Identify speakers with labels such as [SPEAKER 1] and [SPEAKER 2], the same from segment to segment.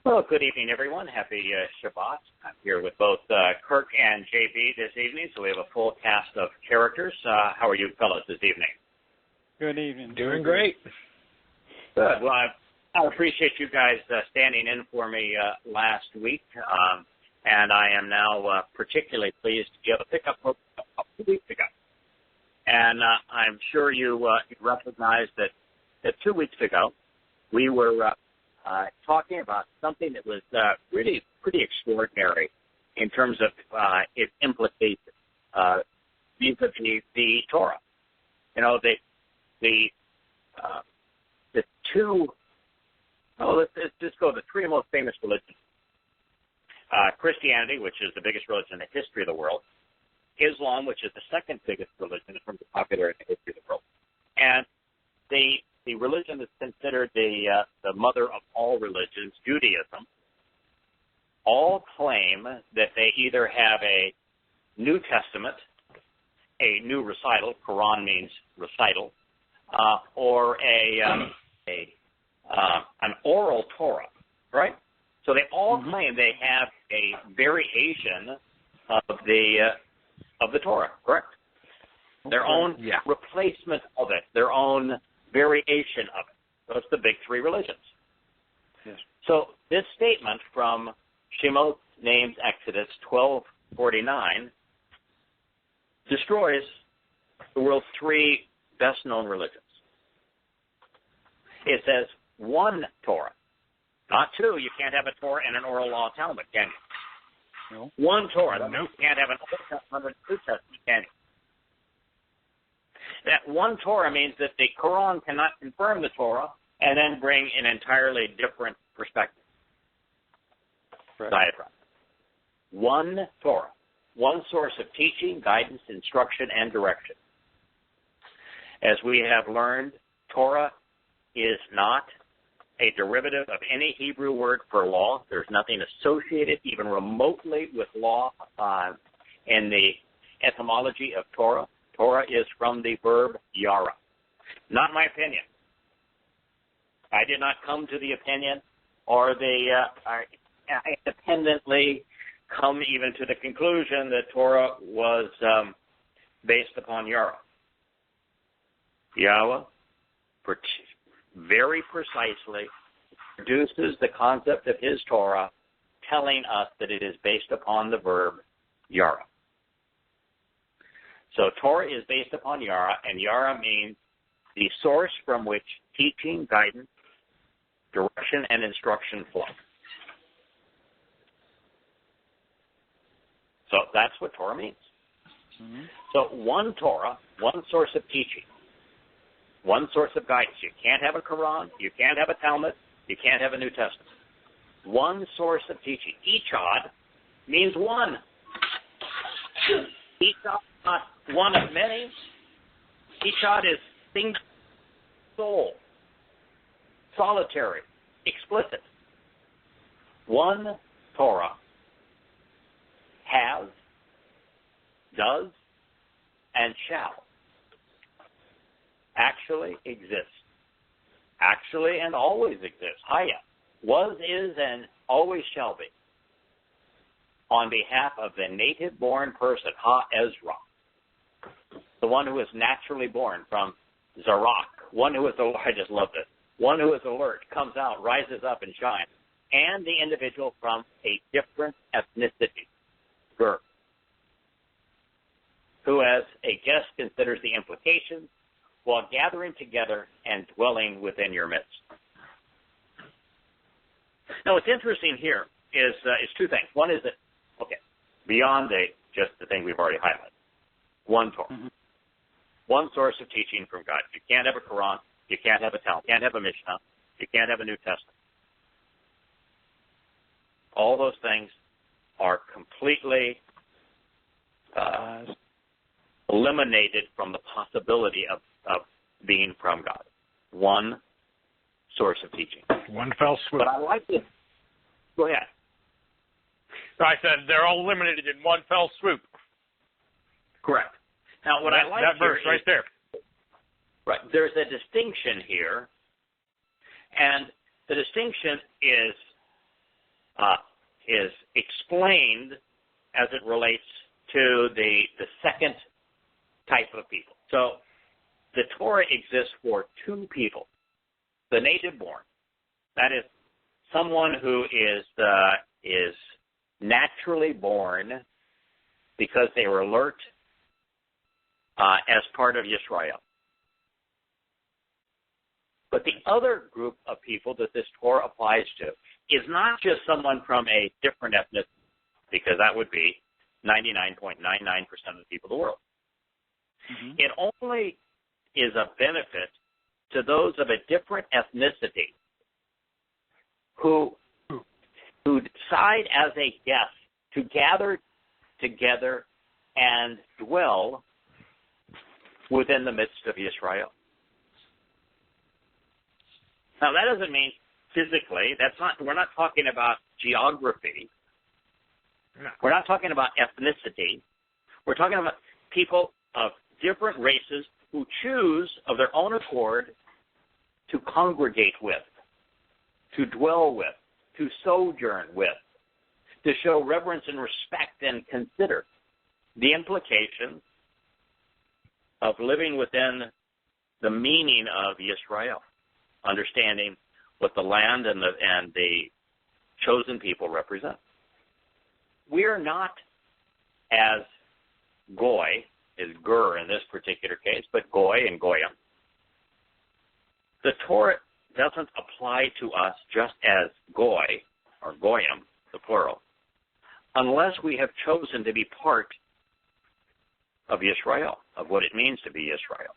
[SPEAKER 1] Well, good evening, everyone. Happy Shabbat. I'm here with both Kirk and JB this evening, so we have a full cast of characters. How are you fellas this evening?
[SPEAKER 2] Good evening.
[SPEAKER 3] Doing great.
[SPEAKER 1] Good. Well, I appreciate you guys standing in for me last week, and I am now particularly pleased to be able to pick up a couple weeks ago. And I'm sure you recognize that 2 weeks ago we were talking about something that was really pretty extraordinary in terms of its implications vis-a-vis the Torah. You know, the two, let's just go the three most famous religions. Christianity, which is the biggest religion in the history of the world. Islam, which is the second biggest religion in terms of popularity in the history of the world. And the religion that's considered the mother of all religions, Judaism, all claim that they either have a New Testament, a new recital, Quran means recital, or an oral Torah, right? So they all claim they have a variation of the Torah, correct? Their own replacement of it, their own variation of it. Those are the big three religions.
[SPEAKER 2] Yes.
[SPEAKER 1] So this statement from Shemot names Exodus 12:49 destroys the world's three best-known religions. It says one Torah, not two. You can't have a Torah and an oral law Talmud, can you?
[SPEAKER 2] No.
[SPEAKER 1] One Torah.
[SPEAKER 2] No.
[SPEAKER 1] You can't have an Old Testament and New Testament, can you? That one Torah means that the Quran cannot confirm the Torah and then bring an entirely different perspective. Diatribe. One Torah. One source of teaching, guidance, instruction, and direction. As we have learned, Torah is not a derivative of any Hebrew word for law. There's nothing associated even remotely with law in the etymology of Torah. Torah is from the verb yara. Not my opinion. I did not come to the opinion or independently come even to the conclusion that Torah was based upon yara. Yahweh very precisely produces the concept of his Torah, telling us that it is based upon the verb yara. So Torah is based upon yara, and yara means the source from which teaching, guidance, direction, and instruction flow. So that's what Torah means. Mm-hmm. So one Torah, one source of teaching, one source of guidance. You can't have a Quran, you can't have a Talmud, you can't have a New Testament. One source of teaching. Echad means one. Echad is not one of many. Echad is single, sole, solitary, explicit. One Torah has, does, and shall actually exist. Actually and always exists. Haya. Was, is, and always shall be. On behalf of the native-born person, Ha-Ezra. The one who is naturally born from Zarak. One who is alert, I just love this. One who is alert, comes out, rises up, and shines. And the individual from a different ethnicity. Ger. Who as a guest considers the implications while gathering together and dwelling within your midst. Now, what's interesting here is two things. One is that, beyond just the thing we've already highlighted, one Torah, one source of teaching from God. You can't have a Quran, you can't have a Talmud, you can't have a Mishnah, you can't have a New Testament. All those things are completely eliminated from the possibility of being from God. One source of teaching.
[SPEAKER 3] One fell swoop.
[SPEAKER 1] But I like this. Go ahead.
[SPEAKER 3] I said they're all eliminated in one fell swoop.
[SPEAKER 1] Correct. Now, what I like
[SPEAKER 3] that verse right there.
[SPEAKER 1] Right. There's a distinction here, and the distinction is is explained as it relates to the second type of people. So the Torah exists for two people: the native born, that is, someone who is naturally born because they were alert as part of Yisrael. But the other group of people that this Torah applies to is not just someone from a different ethnicity, because that would be 99.99% of the people of the world. Mm-hmm. It only is a benefit to those of a different ethnicity who decide as a guest to gather together and dwell within the midst of Israel. Now, that doesn't mean physically. We're not talking about geography. No. We're not talking about ethnicity. We're talking about people of different races who choose of their own accord to congregate with, to dwell with, to sojourn with, to show reverence and respect and consider the implications of living within the meaning of Yisrael, understanding what the land and the chosen people represent. We are not as goy, is gur in this particular case, but goy and goyim. The Torah doesn't apply to us just as goy, or goyim, the plural, unless we have chosen to be part of Yisrael, of what it means to be Yisrael,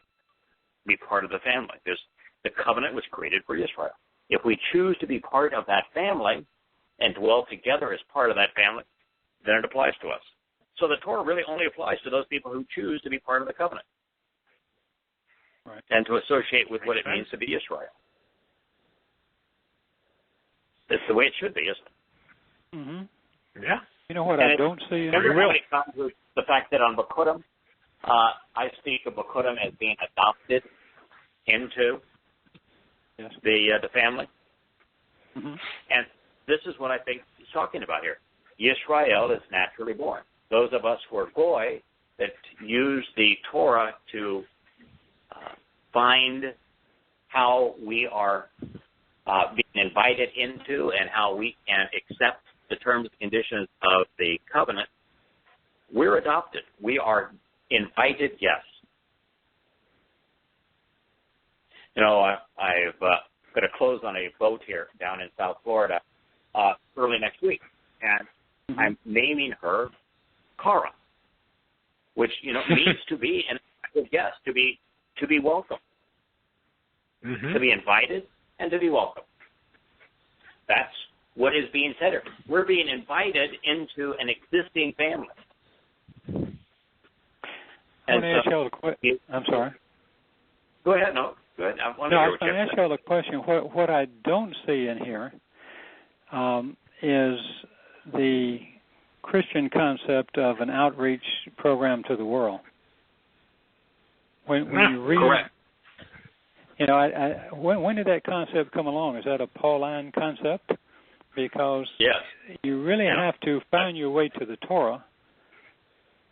[SPEAKER 1] be part of the family. The covenant was created for Yisrael. If we choose to be part of that family and dwell together as part of that family, then it applies to us. So the Torah really only applies to those people who choose to be part of the covenant, right, and to associate with what it means to be Israel. That's the way it should be, isn't it?
[SPEAKER 2] Mm-hmm.
[SPEAKER 3] Yeah.
[SPEAKER 2] You know what I don't see?
[SPEAKER 1] Everybody comes with the fact that on Bakudim, I speak of Bakudim as being adopted into the family. Mm-hmm. And this is what I think he's talking about here. Yisrael is naturally born. Those of us who are goy that use the Torah to find how we are being invited into and how we can accept the terms and conditions of the covenant, we're adopted. We are invited guests. You know, I've got to close on a boat here down in South Florida early next week, and I'm naming her Kara, which means to be an invited guest, to be welcome, to be invited, and to be welcome. That's what is being said here. We're being invited into an existing family.
[SPEAKER 2] I want to ask y'all a question. I'm sorry.
[SPEAKER 1] Go ahead. No, go ahead. I want
[SPEAKER 2] to ask y'all a question. What I don't see in here is the Christian concept of an outreach program to the world. When you read,
[SPEAKER 1] correct.
[SPEAKER 2] When did that concept come along? Is that a Pauline concept? Because you really have to find your way to the Torah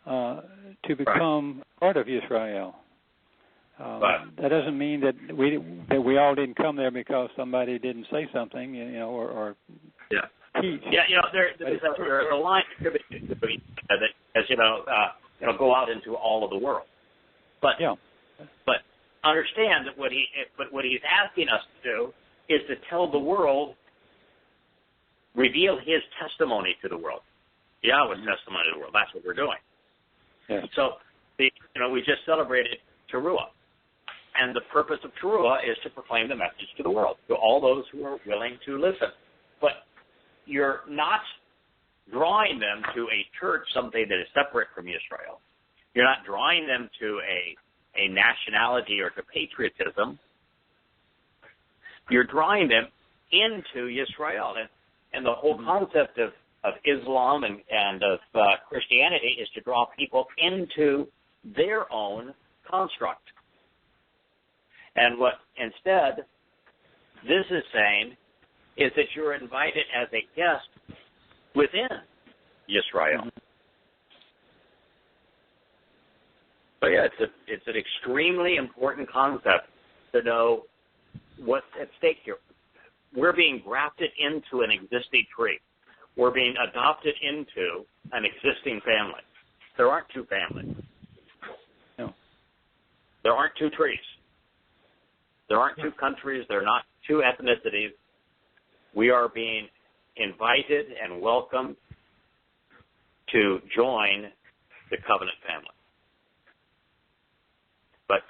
[SPEAKER 2] to become part of Israel. That doesn't mean that we all didn't come there because somebody didn't say something, or teach.
[SPEAKER 1] Yeah, there's a line between that, as go out into all of the world. But understand that what he's asking us to do is to tell the world, reveal his testimony to the world, Yahweh's testimony to the world. That's what we're doing.
[SPEAKER 2] Yeah.
[SPEAKER 1] So, we just celebrated Towrah, and the purpose of Towrah is to proclaim the message to the world, to all those who are willing to listen. But you're not drawing them to a church, something that is separate from Israel. You're not drawing them to a nationality or to patriotism. You're drawing them into Israel. And the whole concept of Islam and of Christianity is to draw people into their own construct. And what instead this is saying is that you're invited as a guest within Yisrael.
[SPEAKER 2] Mm-hmm.
[SPEAKER 1] So yeah, it's an extremely important concept to know what's at stake here. We're being grafted into an existing tree. We're being adopted into an existing family. There aren't two families.
[SPEAKER 2] No.
[SPEAKER 1] There aren't two trees. There aren't two countries. There are not two ethnicities. We are being invited and welcomed to join the covenant family. But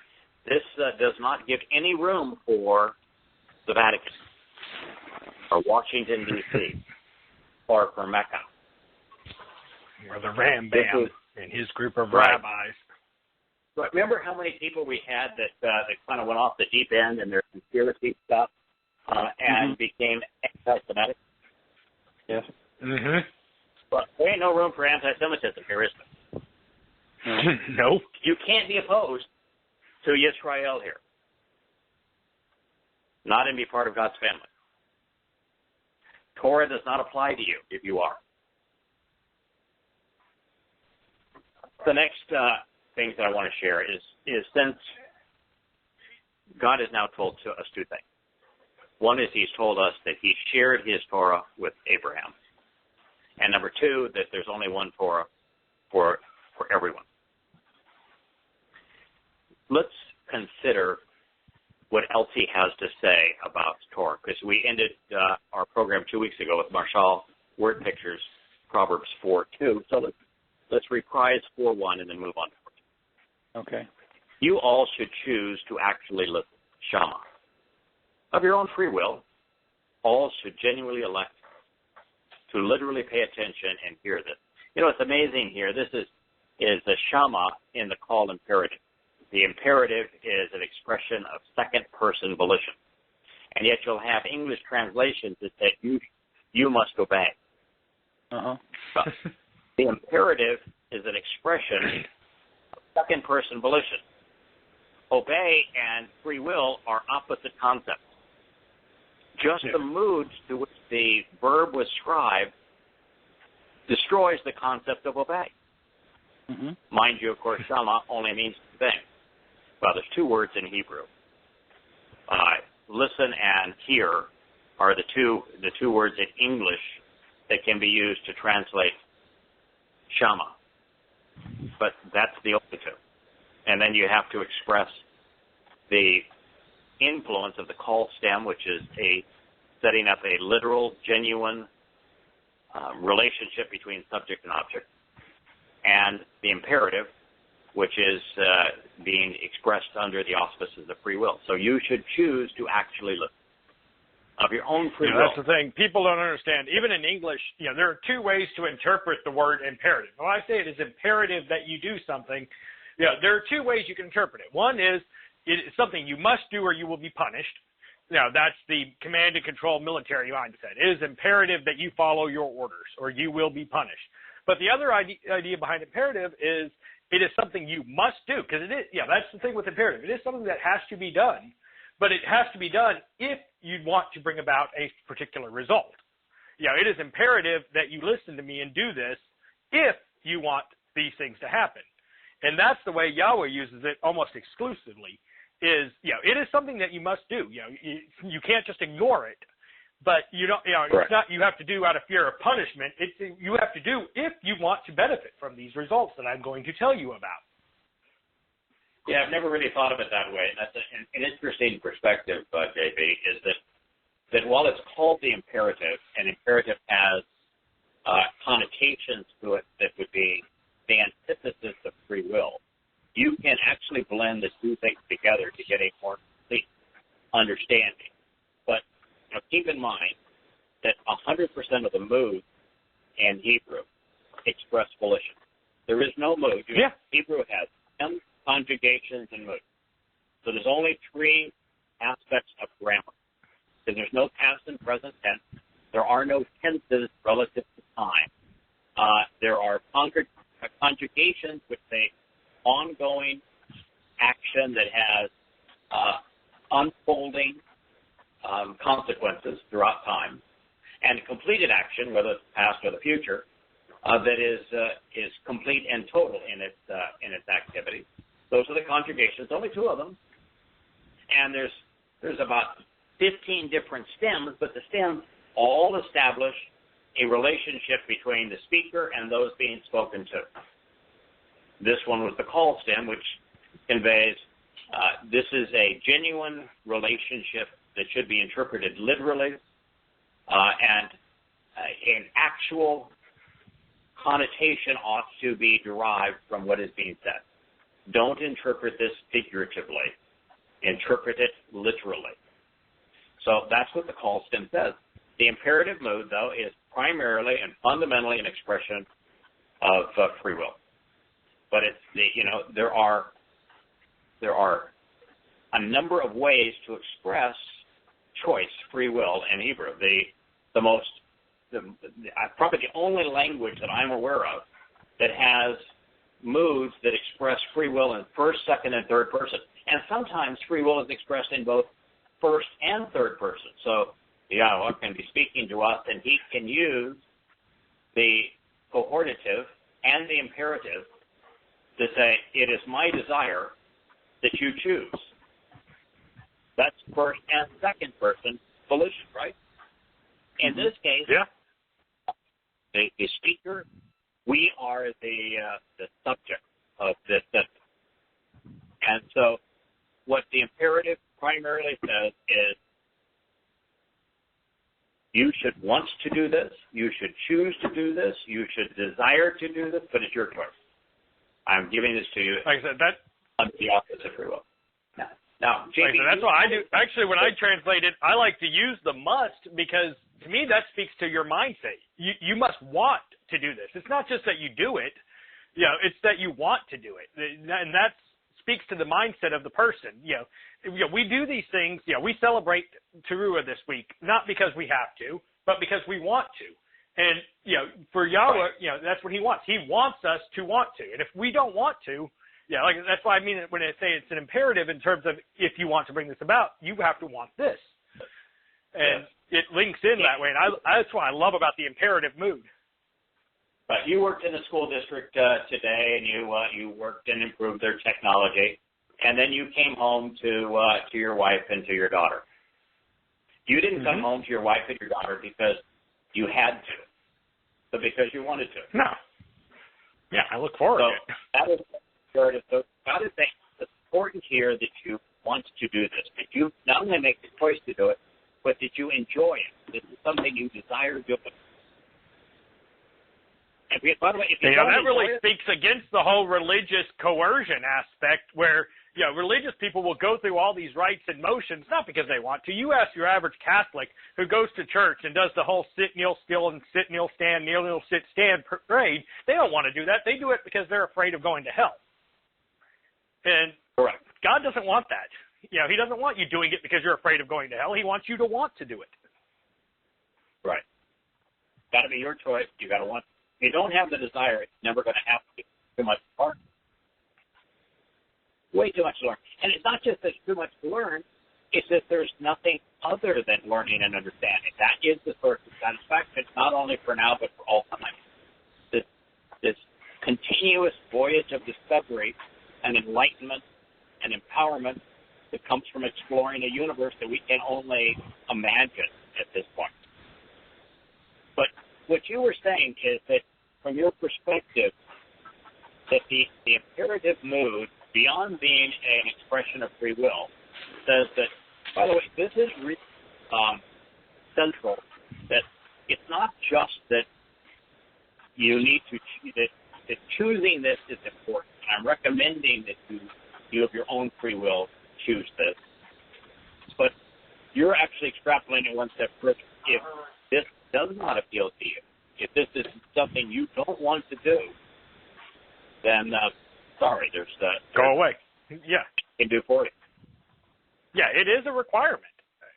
[SPEAKER 1] this does not give any room for the Vatican or Washington, D.C., or for Mecca.
[SPEAKER 3] Or the Rambam and his group of rabbis.
[SPEAKER 1] But remember how many people we had that kind of went off the deep end in their conspiracy stuff and became anti-Semitic?
[SPEAKER 2] Yes.
[SPEAKER 3] Mm-hmm.
[SPEAKER 1] But there ain't no room for anti-Semitism here, is there?
[SPEAKER 3] No.
[SPEAKER 1] You can't be opposed to Yisrael here. Not and be part of God's family. Torah does not apply to you if you are. The next things that I want to share is since God has now told us two things. One is he's told us that he shared his Torah with Abraham. And number two, that there's only one Torah for everyone. Let's consider what LT has to say about Torah, because we ended our program 2 weeks ago with Marshall word pictures, Proverbs 4:2. So let's reprise 4:1 and then move on.
[SPEAKER 2] Okay.
[SPEAKER 1] You all should choose to actually listen. Shama. Of your own free will, all should genuinely elect to literally pay attention and hear this. You know, it's amazing here. This is the Shama in the call imperative. The imperative is an expression of second-person volition. And yet you'll have English translations that say, you must obey.
[SPEAKER 2] Uh-huh.
[SPEAKER 1] But the imperative is an expression of second-person volition. Obey and free will are opposite concepts. Just the mood to which the verb was scribed destroys the concept of obey.
[SPEAKER 2] Mm-hmm.
[SPEAKER 1] Mind you, of course, Shama only means two things. Well, there's two words in Hebrew. Listen and hear are the two words in English that can be used to translate Shama. But that's the only two. And then you have to express the influence of the call stem, which is setting up a literal, genuine relationship between subject and object, and the imperative, which is being expressed under the auspices of free will. So you should choose to actually listen of your own free will.
[SPEAKER 3] That's the thing. People don't understand. Even in English, there are two ways to interpret the word imperative. When I say it is imperative that you do something, there are two ways you can interpret it. One is it is something you must do or you will be punished. That's the command and control military mindset. It is imperative that you follow your orders or you will be punished. But the other idea behind imperative is it is something you must do, because it is, that's the thing with imperative. It is something that has to be done, but it has to be done if you want to bring about a particular result. It is imperative that you listen to me and do this if you want these things to happen. And that's the way Yahweh uses it almost exclusively. It is something that you must do. You can't just ignore it. But it's not you have to do out of fear of punishment. You have to do if you want to benefit from these results that I'm going to tell you about.
[SPEAKER 1] Yeah, I've never really thought of it that way. That's an interesting perspective, JB, is that while it's called the imperative, and imperative has connotations to it that would be the antithesis of free will, you can actually blend the two things together to get a more complete understanding. But keep in mind that 100% of the moods in Hebrew express volition. There is no mood. Hebrew has 10 conjugations and moods. So there's only 3 aspects of grammar. Because there's no past and present tense. There are no tenses relative to time. There are conjugations which say ongoing action that has unfolding consequences throughout time. and completed action, whether it's past or the future, that is complete and total in its activity. Those are the conjugations, only 2 of them, and there's about 15 different stems, but the stems all establish a relationship between the speaker and those being spoken to. This one was the call stem, which conveys this is a genuine relationship that should be interpreted literally, and an actual connotation ought to be derived from what is being said. Don't interpret this figuratively. Interpret it literally. So that's what the call stem says. The imperative mood, though, is primarily and fundamentally an expression of free will. But there are a number of ways to express choice, free will in Hebrew. Probably the only language that I'm aware of that has moods that express free will in first, second, and third person. And sometimes free will is expressed in both first and third person. So Yahweh can be speaking to us, and he can use the cohortative and the imperative to say, it is my desire that you choose. That's first and second person volition, right? In this case, the speaker, we are the subject of this system. And so what the imperative primarily says is, you should want to do this, you should choose to do this, you should desire to do this, but it's your choice. I'm giving this to you.
[SPEAKER 3] Like I said, that
[SPEAKER 1] under the office of free will. Now, JB,
[SPEAKER 3] that's what I do. Actually, when I translate it, I like to use the must, because to me that speaks to your mindset. You must want to do this. It's not just that you do it. It's that you want to do it, and that speaks to the mindset of the person. We do these things. We celebrate Towrah this week not because we have to, but because we want to. And for Yahweh, that's what He wants. He wants us to want to, and if we don't want to. That's why I mean it when I say it's an imperative in terms of, if you want to bring this about, you have to want this. And it links in that way. And that's what I love about the imperative mood.
[SPEAKER 1] But you worked in the school district today, and you worked and improved their technology, and then you came home to your wife and to your daughter. You didn't come home to your wife and your daughter because you had to, but because you wanted to.
[SPEAKER 3] No. Yeah, I look forward to it.
[SPEAKER 1] That is imperative. So God is saying it's important here that you want to do this, that you not only make the choice to do it, but that you enjoy it. This is something you desire to do. And by the way, if you
[SPEAKER 3] that really speaks against the whole religious coercion aspect, where religious people will go through all these rites and motions not because they want to. You ask your average Catholic who goes to church and does the whole sit, kneel, still, and sit, kneel, stand, kneel, kneel, sit, stand parade. They don't want to do that. They do it because they're afraid of going to hell. And
[SPEAKER 1] correct.
[SPEAKER 3] God doesn't want that. He doesn't want you doing it because you're afraid of going to hell. He wants you to want to do it.
[SPEAKER 1] Right. Got to be your choice. You got to want. If you don't have the desire, it's never going to happen. Too much to learn. Way too much to learn. And it's not just there's too much to learn. It's that there's nothing other than learning and understanding. That is the source of satisfaction, not only for now, but for all time. This continuous voyage of discovery and enlightenment and empowerment that comes from exploring a universe that we can only imagine at this point. But what you were saying is that from your perspective, that the imperative mood, beyond being an expression of free will, says that, by the way, this is really central, that it's not just that you need to, that choosing this is important. I'm recommending that you of your own free will choose this. But you're actually extrapolating one step further. If this does not appeal to you, if this is something you don't want to do, then sorry, there's
[SPEAKER 3] go away. Yeah,
[SPEAKER 1] can do for you.
[SPEAKER 3] Yeah, it is a requirement.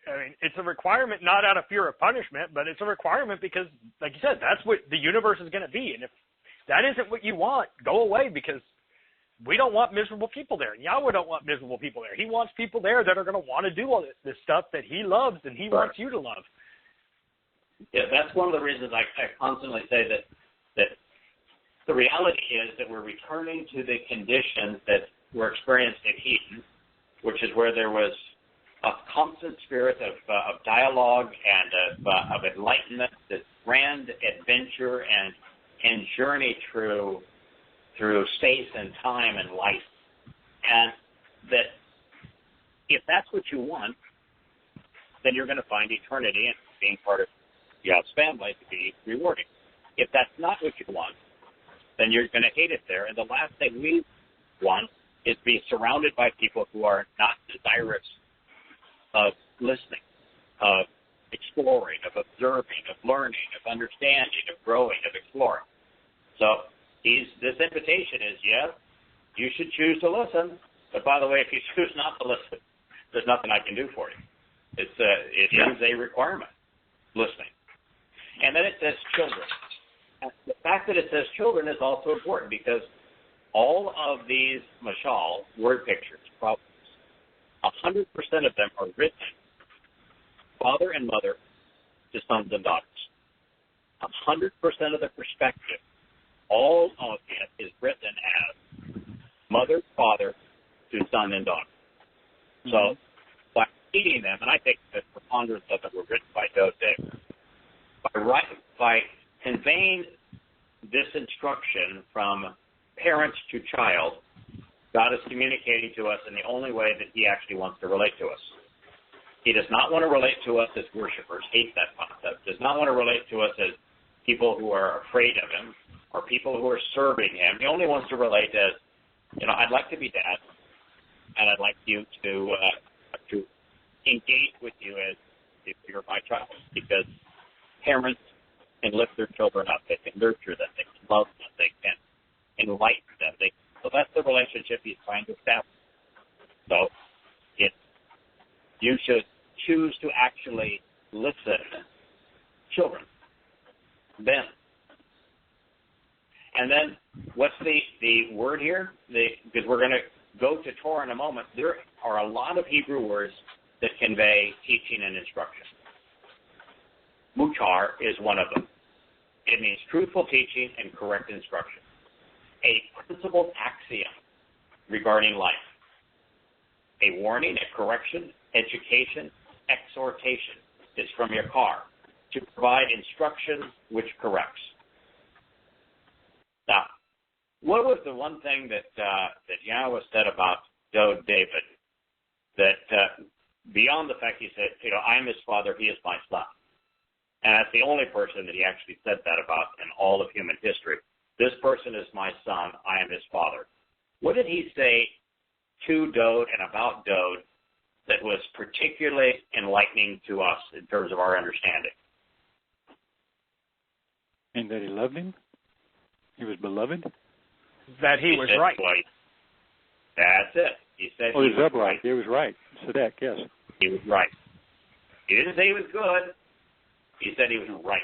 [SPEAKER 3] I mean, it's a requirement not out of fear of punishment, but it's a requirement because, like you said, that's what the universe is going to be. And if that isn't what you want, go away, because we don't want miserable people there. And Yahweh don't want miserable people there. He wants people there that are going to want to do all this stuff that He loves and He wants you to love.
[SPEAKER 1] Yeah, that's one of the reasons I constantly say that the reality is that we're returning to the conditions that were experienced in Eden, which is where there was a constant spirit of dialogue and of enlightenment, this grand adventure and journey through space and time and life. And that if that's what you want, then you're going to find eternity and being part of God's family to be rewarding. If that's not what you want, then you're going to hate it there. And the last thing we want is to be surrounded by people who are not desirous of listening, of exploring, of observing, of learning, of understanding, of growing, of exploring. So this invitation is, yes, you should choose to listen. But by the way, if you choose not to listen, there's nothing I can do for you. It is a requirement, listening. And then it says children. And the fact that it says children is also important because all of these mashal, word pictures, problems, 100% of them are written father and mother to sons and daughters. 100% of the perspective, all of it is written as mother, father to son and daughter. Mm-hmm. So by reading them, and I think the preponderance of them were written by David, by conveying this instruction from parents to child, God is communicating to us in the only way that he actually wants to relate to us. He does not want to relate to us as worshipers, hate that concept, does not want to relate to us as people who are afraid of him or people who are serving him. He only wants to relate as, I'd like to be dad, and I'd like you to engage with you as if you're my child, because parents can lift their children up, they can nurture them, they can love them, they can enlighten them. So that's the relationship he's trying to establish. So you should choose to actually listen, children, then. And then what's the word here? Because we're going to go to Torah in a moment. There are a lot of Hebrew words that convey teaching and instruction. Mutar is one of them. It means truthful teaching and correct instruction. A principled axiom regarding life. A warning, a correction, education, exhortation is from your car to provide instruction which corrects. Now, what was the one thing that Yahweh said about David that beyond the fact he said, I'm his father, he is my son. And that's the only person that he actually said that about in all of human history. This person is my son, I am his father. What did he say to Dode and about Dode that was particularly enlightening to us in terms of our understanding?
[SPEAKER 2] And that he loved him? He was beloved?
[SPEAKER 3] That he was right.
[SPEAKER 1] That's it. He said
[SPEAKER 2] he was upright. He was right. Sadak, yes.
[SPEAKER 1] He was right. He didn't say he was good. He said he was right.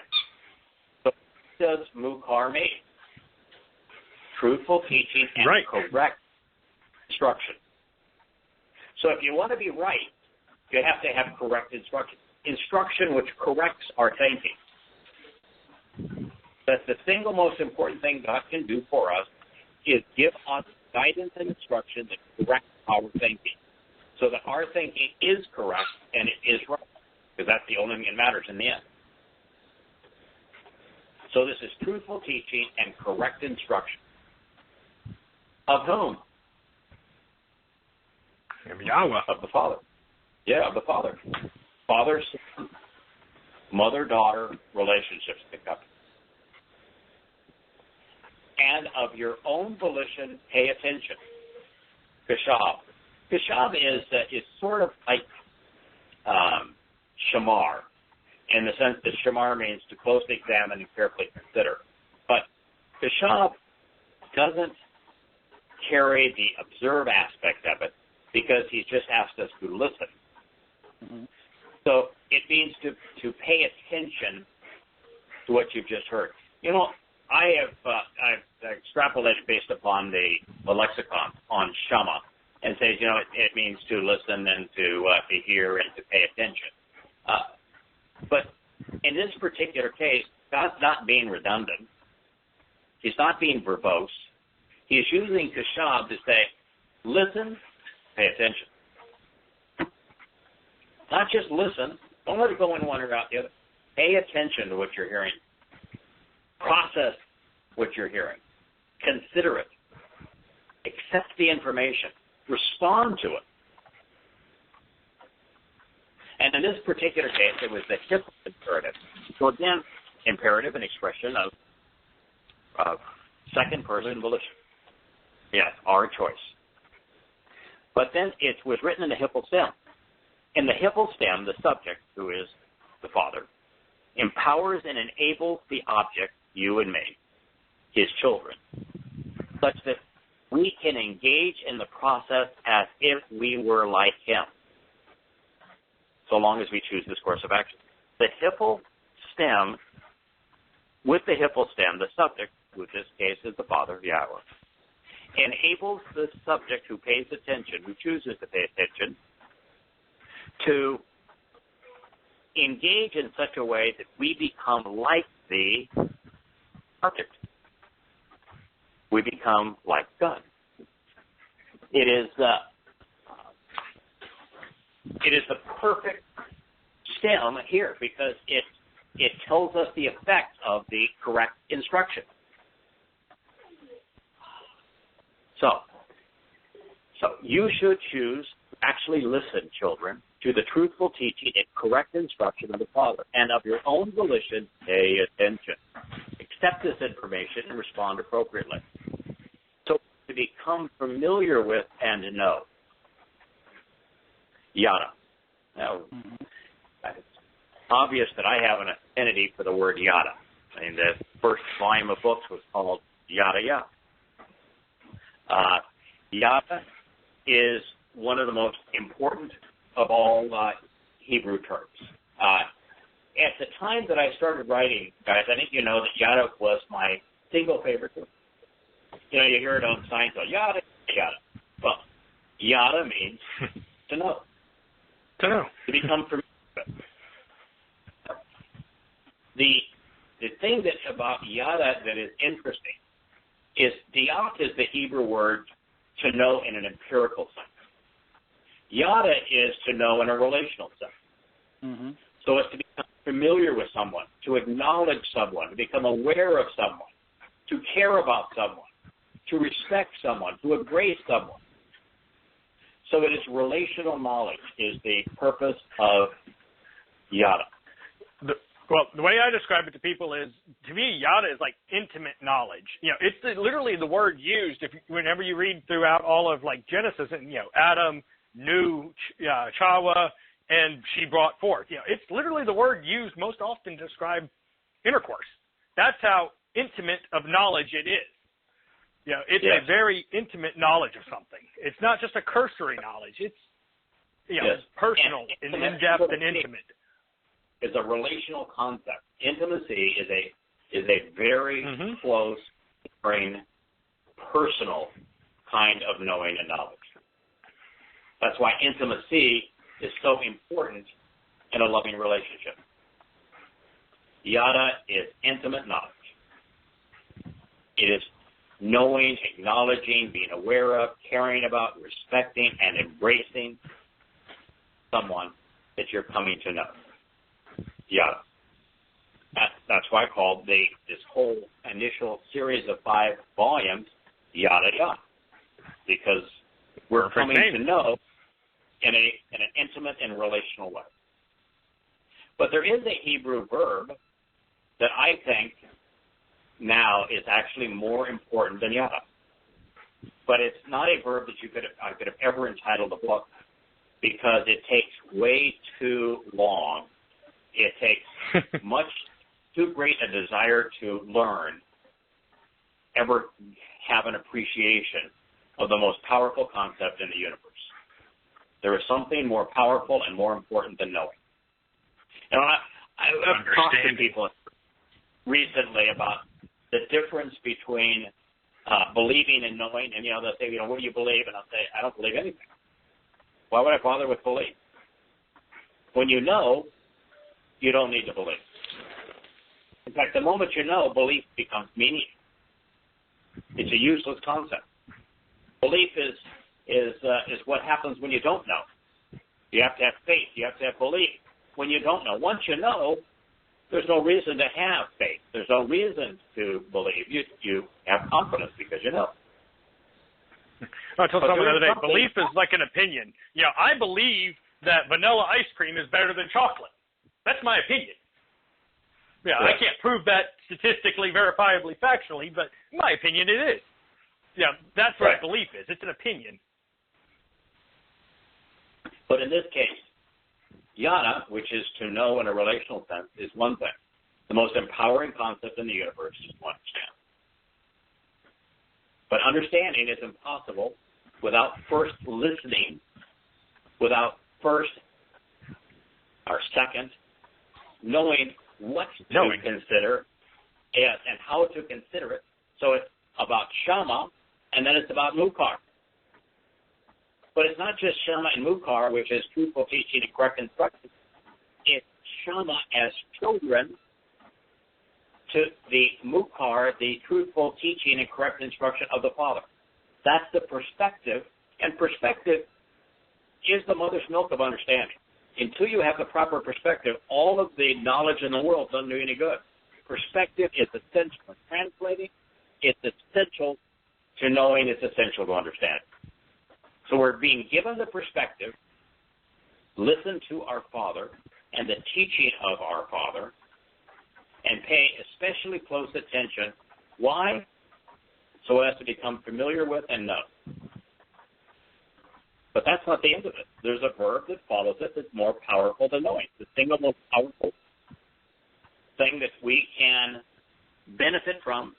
[SPEAKER 1] So what does Mukar mean? Truthful teaching and correct instruction. So if you want to be right, you have to have correct instruction. Instruction which corrects our thinking. That's the single most important thing God can do for us, is give us guidance and instruction that corrects our thinking, so that our thinking is correct and it is right, because that's the only thing that matters in the end. So this is truthful teaching and correct instruction. Of whom?
[SPEAKER 3] Of Yahweh.
[SPEAKER 1] Of the Father. Yeah, of the Father. Father-son, mother-daughter relationships pick up. And of your own volition, pay attention. Kashab. Kashab is sort of like shamar, in the sense that shamar means to closely examine and carefully consider. But Kashab doesn't carry the observe aspect of it, because he's just asked us to listen. Mm-hmm. So it means to pay attention to what you've just heard. I've extrapolated based upon the lexicon on Shama, and says, it means to listen and to hear and to pay attention. But In this particular case, God's not being redundant. He's not being verbose. He's using kashab to say, listen, pay attention. Not just listen. Don't let it go in one ear out the other. Pay attention to what you're hearing. Process what you're hearing. Consider it. Accept the information. Respond to it. And in this particular case, it was the hip imperative. So again, imperative, an expression of second person volition. Yes, our choice. But then it was written in the hippal stem. In the hippal stem, the subject, who is the Father, empowers and enables the object, you and me, his children, such that we can engage in the process as if we were like him, so long as we choose this course of action. The hippal stem, with the hippal stem, the subject, who in this case is the Father, Yahweh, enables the subject who pays attention, who chooses to pay attention, to engage in such a way that we become like the subject. We become like God. It is the perfect stem here because it tells us the effect of the correct instruction. So you should choose to actually listen, children, to the truthful teaching and correct instruction of the Father, and of your own volition, pay attention. Accept this information and respond appropriately. So to become familiar with and to know. Yada. Now, it's obvious that I have an affinity for the word yada. I mean, the first volume of books was called Yada Yahweh. Yada is one of the most important of all Hebrew terms. At the time that I started writing, guys, I think you know that yada was my single favorite term. You know, you hear it on Seinfeld, yada, yada. Well, yada means to know.
[SPEAKER 3] To know.
[SPEAKER 1] To become familiar with. The thing that about yada that is interesting is diyat is the Hebrew word to know in an empirical sense. Yada is to know in a relational sense. Mm-hmm. So it's to become familiar with someone, to acknowledge someone, to become aware of someone, to care about someone, to respect someone, to embrace someone. So it is relational knowledge is the purpose of yada.
[SPEAKER 3] The way I describe it to people is, to me, yada is like intimate knowledge. You know, it's literally the word used whenever you read throughout all of like Genesis, and Adam knew Towrah, and she brought forth. It's literally the word used most often to describe intercourse. That's how intimate of knowledge it is. It's a very intimate knowledge of something. It's not just a cursory knowledge. It's personal and in-depth and intimate.
[SPEAKER 1] It's a relational concept. Intimacy is a very close, caring, personal kind of knowing and knowledge. That's why intimacy is so important in a loving relationship. Yada is intimate knowledge. It is knowing, acknowledging, being aware of, caring about, respecting, and embracing someone that you're coming to know. Yada. That's why I called this whole initial series of 5 volumes Yada Yahweh, because we're coming to know in an intimate and relational way. But there is a Hebrew verb that I think now is actually more important than yada. But it's not a verb that I could have ever entitled a book, because it takes way too long. It takes much too great a desire to learn, ever have an appreciation of the most powerful concept in the universe. There is something more powerful and more important than knowing. And I've talked to people recently about the difference between believing and knowing. And, they'll say, what do you believe? And I'll say, I don't believe anything. Why would I bother with belief? When you know, you don't need to believe. In fact, the moment you know, belief becomes meaning. It's a useless concept. Belief is what happens when you don't know. You have to have faith. You have to have belief when you don't know. Once you know, there's no reason to have faith. There's no reason to believe. You have confidence because you know.
[SPEAKER 3] I told someone the other day, belief is like an opinion. I believe that vanilla ice cream is better than chocolate. That's my opinion. Yeah, I can't prove that statistically, verifiably, factually, but in my opinion, it is. Yeah, that's what belief is. It's an opinion.
[SPEAKER 1] But in this case, yada, which is to know in a relational sense, is one thing. The most empowering concept in the universe is to understand. But understanding is impossible without first listening, without first or second knowing what to consider and how to consider it. So it's about Shama, and then it's about Mukar. But it's not just Shama and Mukar, which is truthful teaching and correct instruction. It's Shama as children to the Mukar, the truthful teaching and correct instruction of the Father. That's the perspective, and perspective is the mother's milk of understanding. Until you have the proper perspective, all of the knowledge in the world doesn't do any good. Perspective is essential in translating. It's essential to knowing. It's essential to understanding. So we're being given the perspective, listen to our Father and the teaching of our Father, and pay especially close attention. Why? So as to become familiar with and know. But that's not the end of it. There's a verb that follows it that's more powerful than knowing. The single most powerful thing that we can benefit from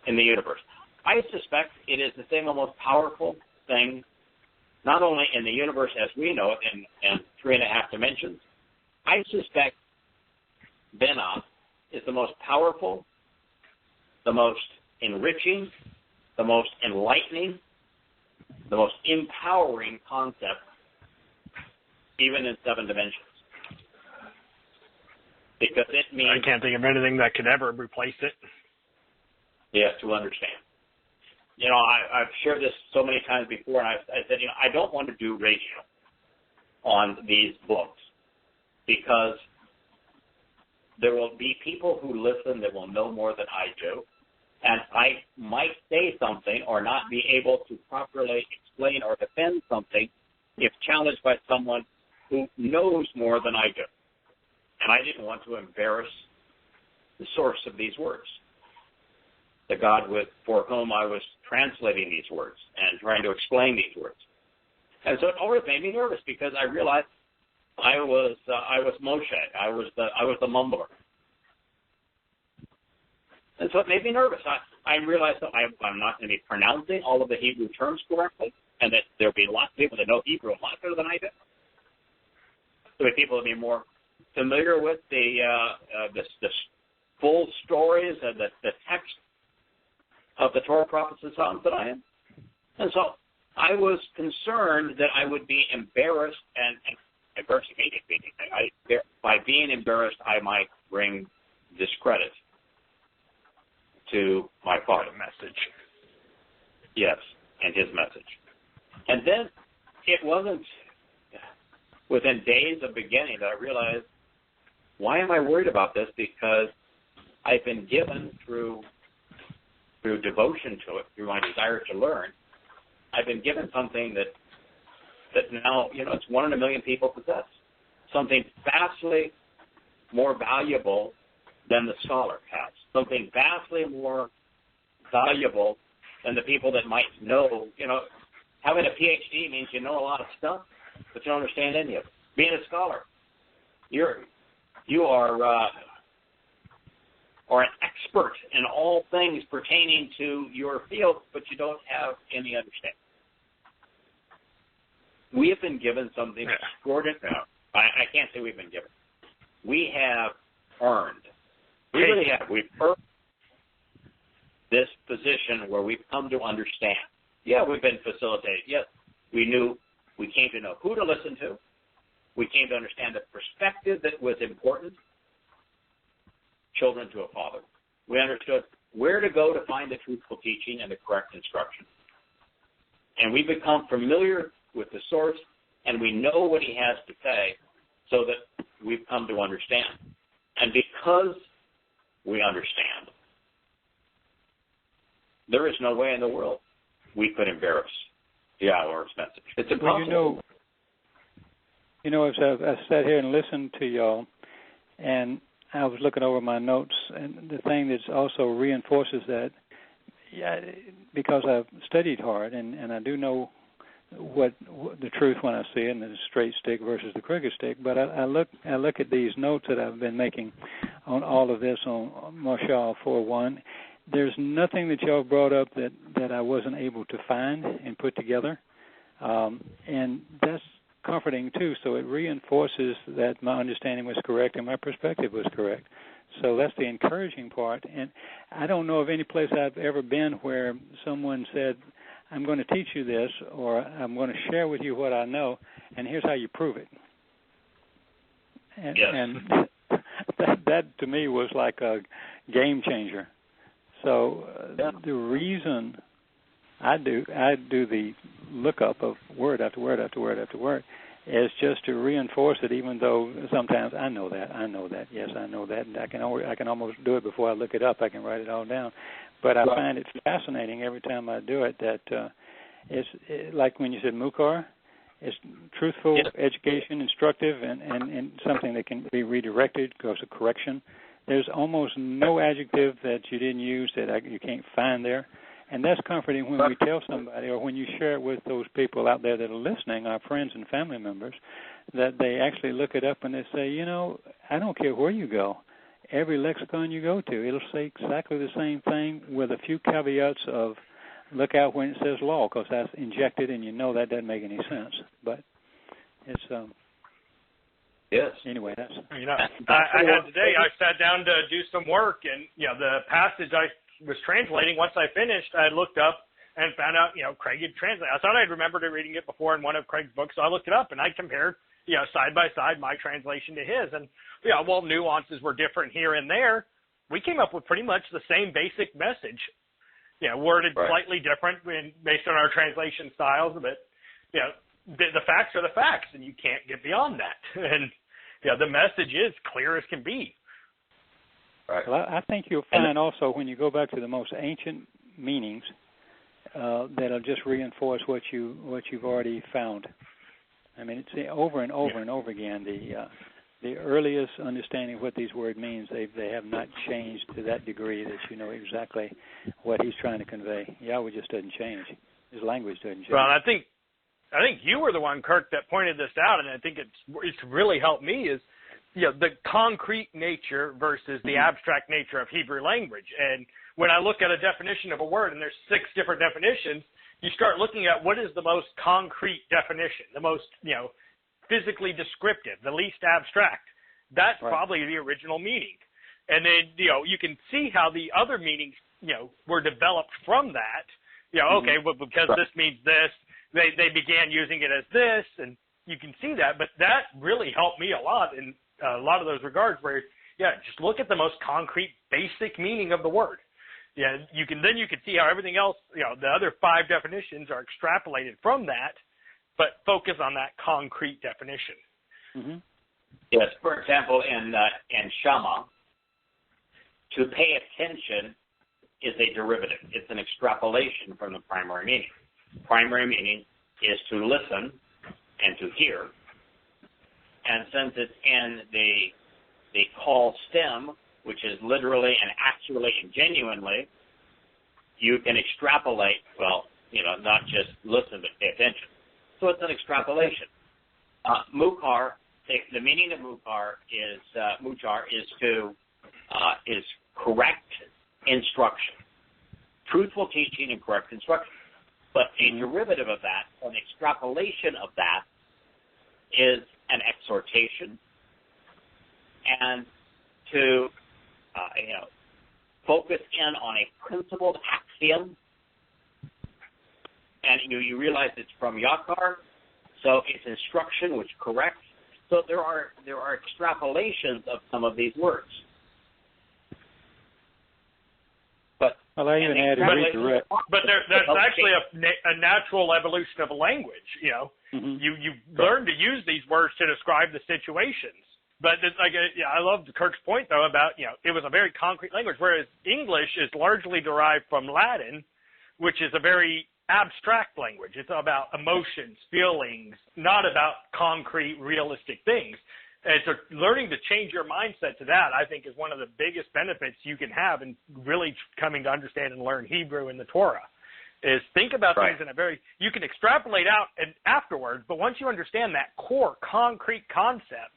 [SPEAKER 1] in the universe. I suspect it is the single most powerful thing, not only in the universe as we know it in 3.5 dimensions. I suspect Benah is the most powerful, the most enriching, the most enlightening, the most empowering concept, even in 7 dimensions. Because it means...
[SPEAKER 3] I can't think of anything that could ever replace it.
[SPEAKER 1] Yes, to understand. I've shared this so many times before, and I said, I don't want to do radio on these books because there will be people who listen that will know more than I do, and I might say something or not be able to properly explain or defend something if challenged by someone who knows more than I do. And I didn't want to embarrass the source of these words, the God for whom I was translating these words and trying to explain these words. And so it always made me nervous because I realized I was Moshe. I was the mumbler. And so it made me nervous. I realized that I'm not going to be pronouncing all of the Hebrew terms correctly, and that there'll be lots of people that know Hebrew a lot better than I do. There'll be people that will be more familiar with the full stories and the text of the Torah, prophets, and Psalms that I am. And so I was concerned that I would be embarrassed and embarrassing me. By being embarrassed, I might bring discredit to my Father's message. Yes, and his message. And then it wasn't within days of beginning that I realized, why am I worried about this? Because I've been given through devotion to it, through my desire to learn, I've been given something that now, it's 1 in a million people possess. Something vastly more valuable than the scholar has. Something vastly more valuable than the people that might know. Having a PhD means you know a lot of stuff, but you don't understand any of it. Being a scholar, you are an expert in all things pertaining to your field, but you don't have any understanding. We have been given something extraordinary. No, I can't say we've been given. We have earned. We really have. We've earned this position where we've come to understand. Yeah, we've been facilitated. Yes, we came to know who to listen to. We came to understand the perspective that was important. children to a father. We understood where to go to find the truthful teaching and the correct instruction. And we become familiar with the source, and we know what he has to say so that we've come to understand. And because we understand, there is no way in the world we could embarrass Yahweh's message. It's impossible.
[SPEAKER 2] Well, you know, as I've sat here and listened to y'all, and I was looking over my notes, and the thing that also reinforces that, because I've studied hard, and I do know what the truth when I see it, and the straight stick versus the crooked stick. But I look at these notes that I've been making on all of this on Marshall 4:1. There's nothing that y'all brought up that I wasn't able to find and put together, and that's comforting too. So it reinforces that my understanding was correct and my perspective was correct. So that's the encouraging part. And I don't know of any place I've ever been where someone said, I'm going to teach you this, or I'm going to share with you what I know, and here's how you prove it. And,
[SPEAKER 1] yes.
[SPEAKER 2] and that to me was like a game changer. So the reason I do the lookup of word after word after word after word is just to reinforce it, even though sometimes I know that, yes, I know that, and I can almost do it before I look it up. I can write it all down. But I find it fascinating every time I do it that it's like when you said mukar, it's truthful, education, instructive, and something that can be redirected, goes to correction. There's almost no adjective that you didn't use that you can't find there. And that's comforting when we tell somebody, or when you share it with those people out there that are listening, our friends and family members, that they actually look it up and they say, you know, I don't care where you go. Every lexicon you go to, it'll say exactly the same thing with a few caveats of look out when it says law, because that's injected and you know that doesn't make any sense. But it's,
[SPEAKER 1] yes.
[SPEAKER 2] Anyway, that's...
[SPEAKER 3] You know, I had today, I sat down to do some work, and, you know, the passage I was translating, once I finished, I looked up and found out, you know, Craig had translated. I thought I'd remembered reading it before in one of Craig's books, so I looked it up, and I compared, you know, side by side my translation to his. And, you know, while nuances were different here and there, we came up with pretty much the same basic message. You know, worded slightly different based on our translation styles, but, you know, the facts are the facts, and you can't get beyond that. And, you know, the message is clear as can be.
[SPEAKER 2] Right. Well, I think you'll find also when you go back to the most ancient meanings, that'll just reinforce what you've already found. I mean, it's over and over and over again. The earliest understanding of what these words means, they have not changed to that degree that you know exactly what he's trying to convey. Yahweh just doesn't change. His language doesn't change.
[SPEAKER 3] Well, I think you were the one, Kirk, that pointed this out, and I think it's really helped me is, you know, the concrete nature versus the abstract nature of Hebrew language. And when I look at a definition of a word, and there's 6 different definitions, you start looking at what is the most concrete definition, the most, you know, physically descriptive, the least abstract. That's probably the original meaning. And then, you know, you can see how the other meanings, you know, were developed from that. You know, okay, well, because this means this, they began using it as this, and you can see that. But that really helped me a lot in a lot of those regards where, just look at the most concrete, basic meaning of the word. Yeah, you can see how everything else, you know, the other 5 definitions are extrapolated from that, but focus on that concrete definition.
[SPEAKER 2] Mm-hmm.
[SPEAKER 1] Yes, for example, in Shama, to pay attention is a derivative. It's an extrapolation from the primary meaning. Primary meaning is to listen and to hear. And since it's in the call stem, which is literally and actually and genuinely, you can extrapolate, well, you know, not just listen, but pay attention. So it's an extrapolation. Mukar, the meaning of mukar is correct instruction, truthful teaching and correct instruction. But a derivative of that, an extrapolation of that, is an exhortation, and to focus in on a principled axiom, and you realize it's from Yakar, so it's instruction which corrects. So there are extrapolations of some of these words.
[SPEAKER 2] Well, I even added redirect.
[SPEAKER 3] But that's actually a natural evolution of a language. You know, you learn to use these words to describe the situations. But it's like, I love Kirk's point though about, you know, it was a very concrete language, whereas English is largely derived from Latin, which is a very abstract language. It's about emotions, feelings, not about concrete, realistic things. And so learning to change your mindset to that, I think, is one of the biggest benefits you can have in really coming to understand and learn Hebrew in the Torah, is think about things in a very, you can extrapolate out and afterwards, but once you understand that core concrete concept,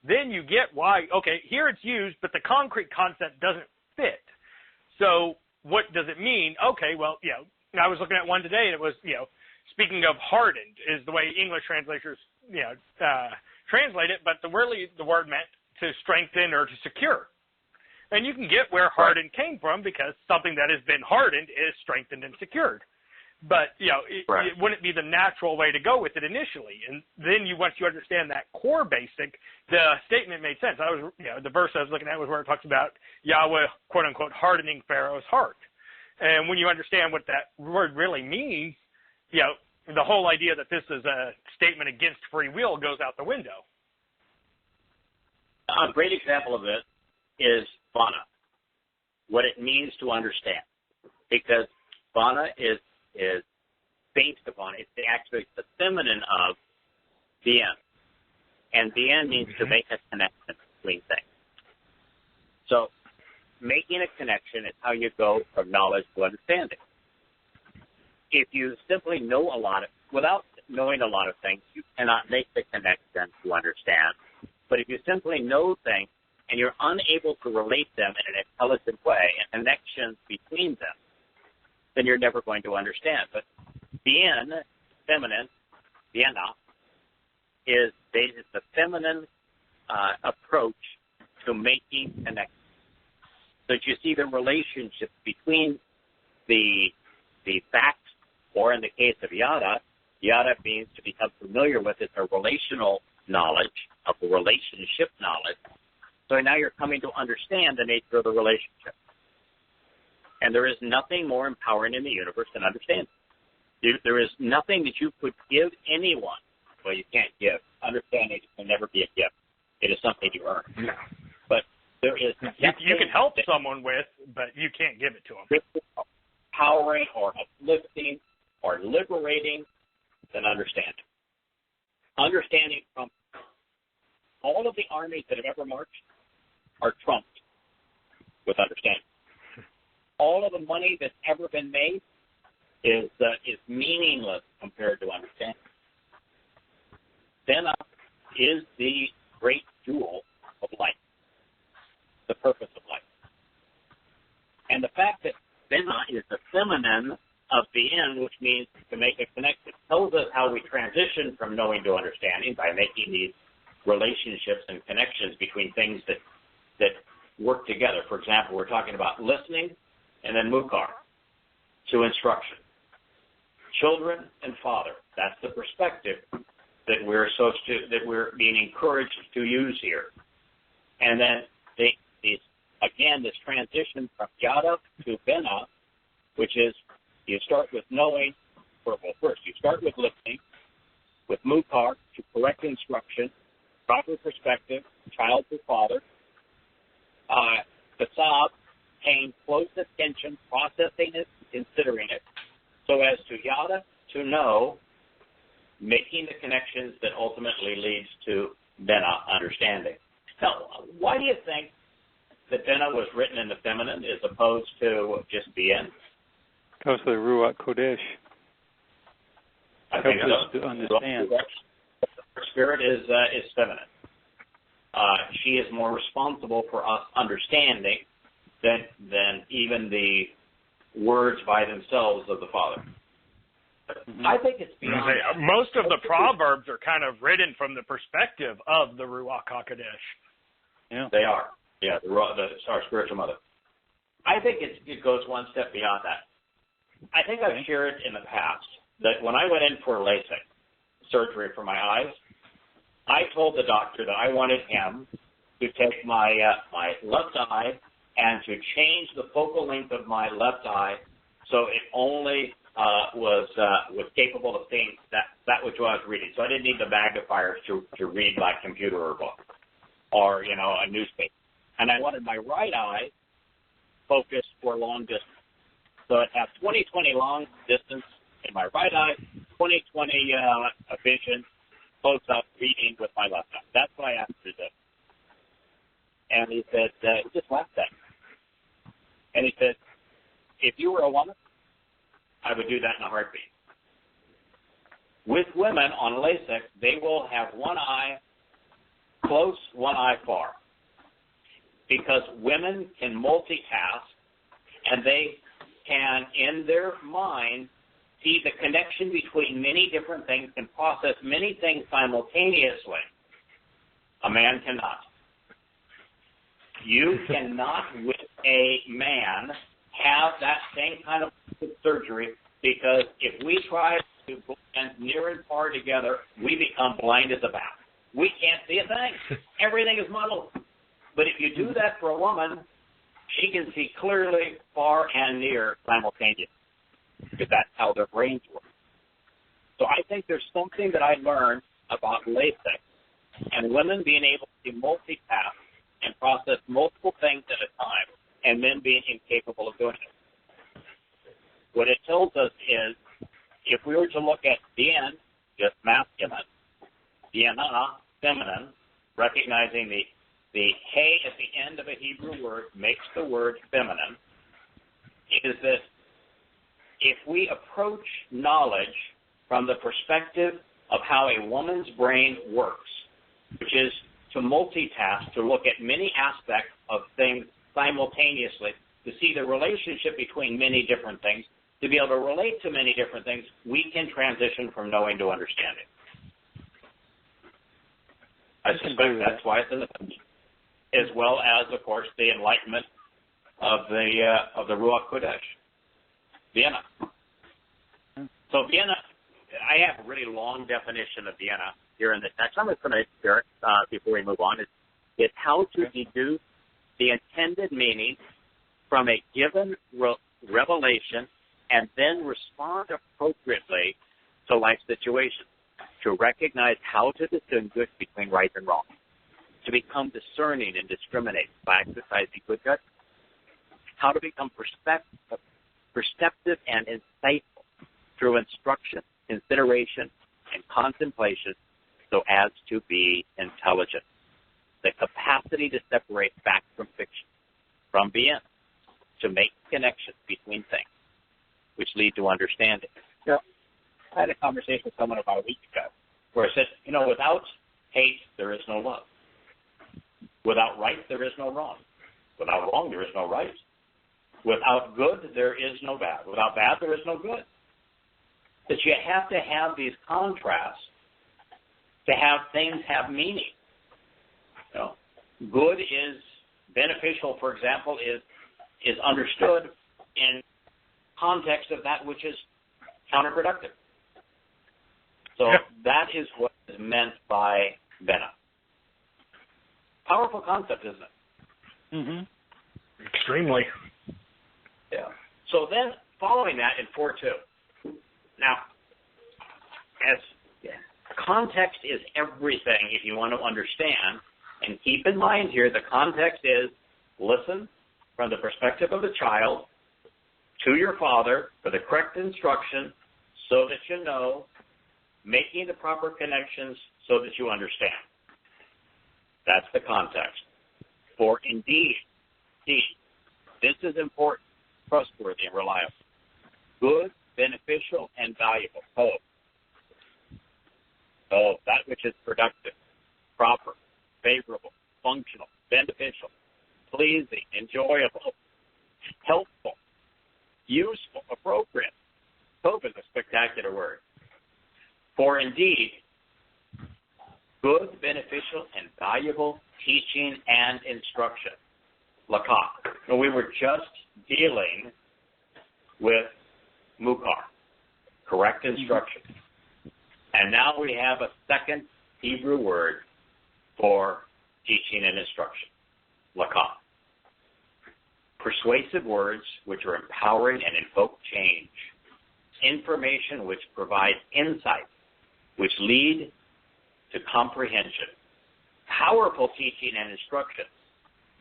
[SPEAKER 3] then you get why, okay, here it's used, but the concrete concept doesn't fit. So what does it mean? Okay, well, you know, I was looking at one today, and it was, you know, speaking of hardened is the way English translators, you know, translate it, but the word meant to strengthen or to secure. And you can get where hardened came from, because something that has been hardened is strengthened and secured. But, you know, it wouldn't be the natural way to go with it initially. And then once you understand that core basic, the statement made sense. The verse I was looking at was where it talks about Yahweh, quote unquote, hardening Pharaoh's heart. And when you understand what that word really means, you know, the whole idea that this is a statement against free will goes out the window.
[SPEAKER 1] A great example of this is Bana, what it means to understand. Because Bana is based upon, it's actually the feminine of bien. And bien means to make a connection between things. So making a connection is how you go from knowledge to understanding. If you simply know without knowing a lot of things, you cannot make the connection to understand. But if you simply know things and you're unable to relate them in an intelligent way and connections between them, then you're never going to understand. But bien, feminine, biena, is the feminine approach to making connections. So that you see the relationship between the facts, or in the case of Yada means to become familiar with it, a relational knowledge, of a relationship knowledge. So now you're coming to understand the nature of the relationship. And there is nothing more empowering in the universe than understanding. There is nothing that you could give anyone. Well, you can't give. Understanding can never be a gift. It is something you earn. No. But there is
[SPEAKER 3] you can help someone with, but you can't give it to them.
[SPEAKER 1] Empowering or uplifting or liberating than understanding. Understanding trumps all of the armies that have ever marched are trumped with understanding. All of the money that's ever been made is meaningless compared to understanding. Then is the great jewel of life, the purpose of life. And the fact that Bena is the feminine of the end, which means to make a connection, tells us how we transition from knowing to understanding by making these relationships and connections between things that work together. For example, we're talking about listening and then mukar, to instruction. Children and father, that's the perspective that we're being encouraged to use here. And then this transition from Yada to Bena, which is you start with knowing, first you start with listening, with mukar, to correct instruction, proper perspective, child to father, kasab, paying close attention, processing it, considering it, so as to Yada, to know, making the connections that ultimately leads to Bena, understanding. Now, why do you think that Bena was written in the feminine as opposed to just bien?
[SPEAKER 2] Because of the Ruach Kodesh.
[SPEAKER 1] I think
[SPEAKER 2] helps us to understand.
[SPEAKER 1] Her spirit is feminine. She is more responsible for us understanding than even the words by themselves of the Father. I think it's beyond that.
[SPEAKER 3] Most of the Proverbs are kind of written from the perspective of the Ruach HaKodesh.
[SPEAKER 2] Yeah.
[SPEAKER 1] They are. Yeah, our spiritual mother. I think it goes one step beyond that. I think I've shared in the past that when I went in for LASIK surgery for my eyes, I told the doctor that I wanted him to take my left eye and to change the focal length of my left eye so it only was capable of seeing that which I was reading. So I didn't need the magnifiers to read my computer or book or, a newspaper. And I wanted my right eye focused for long distance. So it has 20/20 long distance in my right eye, 20/20 vision, close up reading with my left eye. That's what I asked him to do. And he said, he just laughed at me. And he said, if you were a woman, I would do that in a heartbeat. With women on LASIK, they will have one eye close, one eye far. Because women can multitask, and they can, in their mind, see the connection between many different things and process many things simultaneously. A man cannot. You cannot, with a man, have that same kind of surgery, because if we try to blend near and far together, we become blind as a bat. We can't see a thing. Everything is muddled. But if you do that for a woman, she can see clearly, far and near simultaneously, because that's how their brains work. So I think there's something that I learned about LASIK and women being able to multitask and process multiple things at a time, and men being incapable of doing it. What it tells us is, if we were to look at bien, just masculine, biena, feminine, recognizing the hey at the end of a Hebrew word makes the word feminine, is that if we approach knowledge from the perspective of how a woman's brain works, which is to multitask, to look at many aspects of things simultaneously, to see the relationship between many different things, to be able to relate to many different things, we can transition from knowing to understanding. I suspect that's why it's in the Bible, as well as, of course, the enlightenment of the Ruach Kodesh, Vienna. So Vienna, I have a really long definition of Vienna here in the text. I'm just going to share it before we move on. It's how to deduce the intended meaning from a given revelation and then respond appropriately to life situations, to recognize how to distinguish between right and wrong, to become discerning and discriminate by exercising good judgment, how to become perceptive and insightful through instruction, consideration, and contemplation so as to be intelligent. The capacity to separate fact from fiction, from being, to make connections between things, which lead to understanding. I had a conversation with someone about a week ago where I said, without hate, there is no love. Without right, there is no wrong. Without wrong, there is no right. Without good, there is no bad. Without bad, there is no good. That you have to have these contrasts to have things have meaning. Good is beneficial, for example, is understood in context of that which is counterproductive. So that is what is meant by Bena. Powerful concept, isn't it?
[SPEAKER 3] Mm-hmm. Extremely.
[SPEAKER 1] Yeah. So then, following that in 4:2. Now, as context is everything if you want to understand, and keep in mind here, the context is listen from the perspective of the child to your father for the correct instruction so that you know, making the proper connections so that you understand. That's the context. For indeed, this is important, trustworthy, and reliable. Good, beneficial, and valuable. So that which is productive, proper, favorable, functional, beneficial, pleasing, enjoyable, helpful, useful, appropriate. Hope is a spectacular word. For indeed, good, beneficial, and valuable teaching and instruction. Lakah. So we were just dealing with Mukar, correct instruction. And now we have a second Hebrew word for teaching and instruction. Lakah. persuasive words which are empowering and invoke change, information which provides insight, which lead to comprehension, powerful teaching and instruction,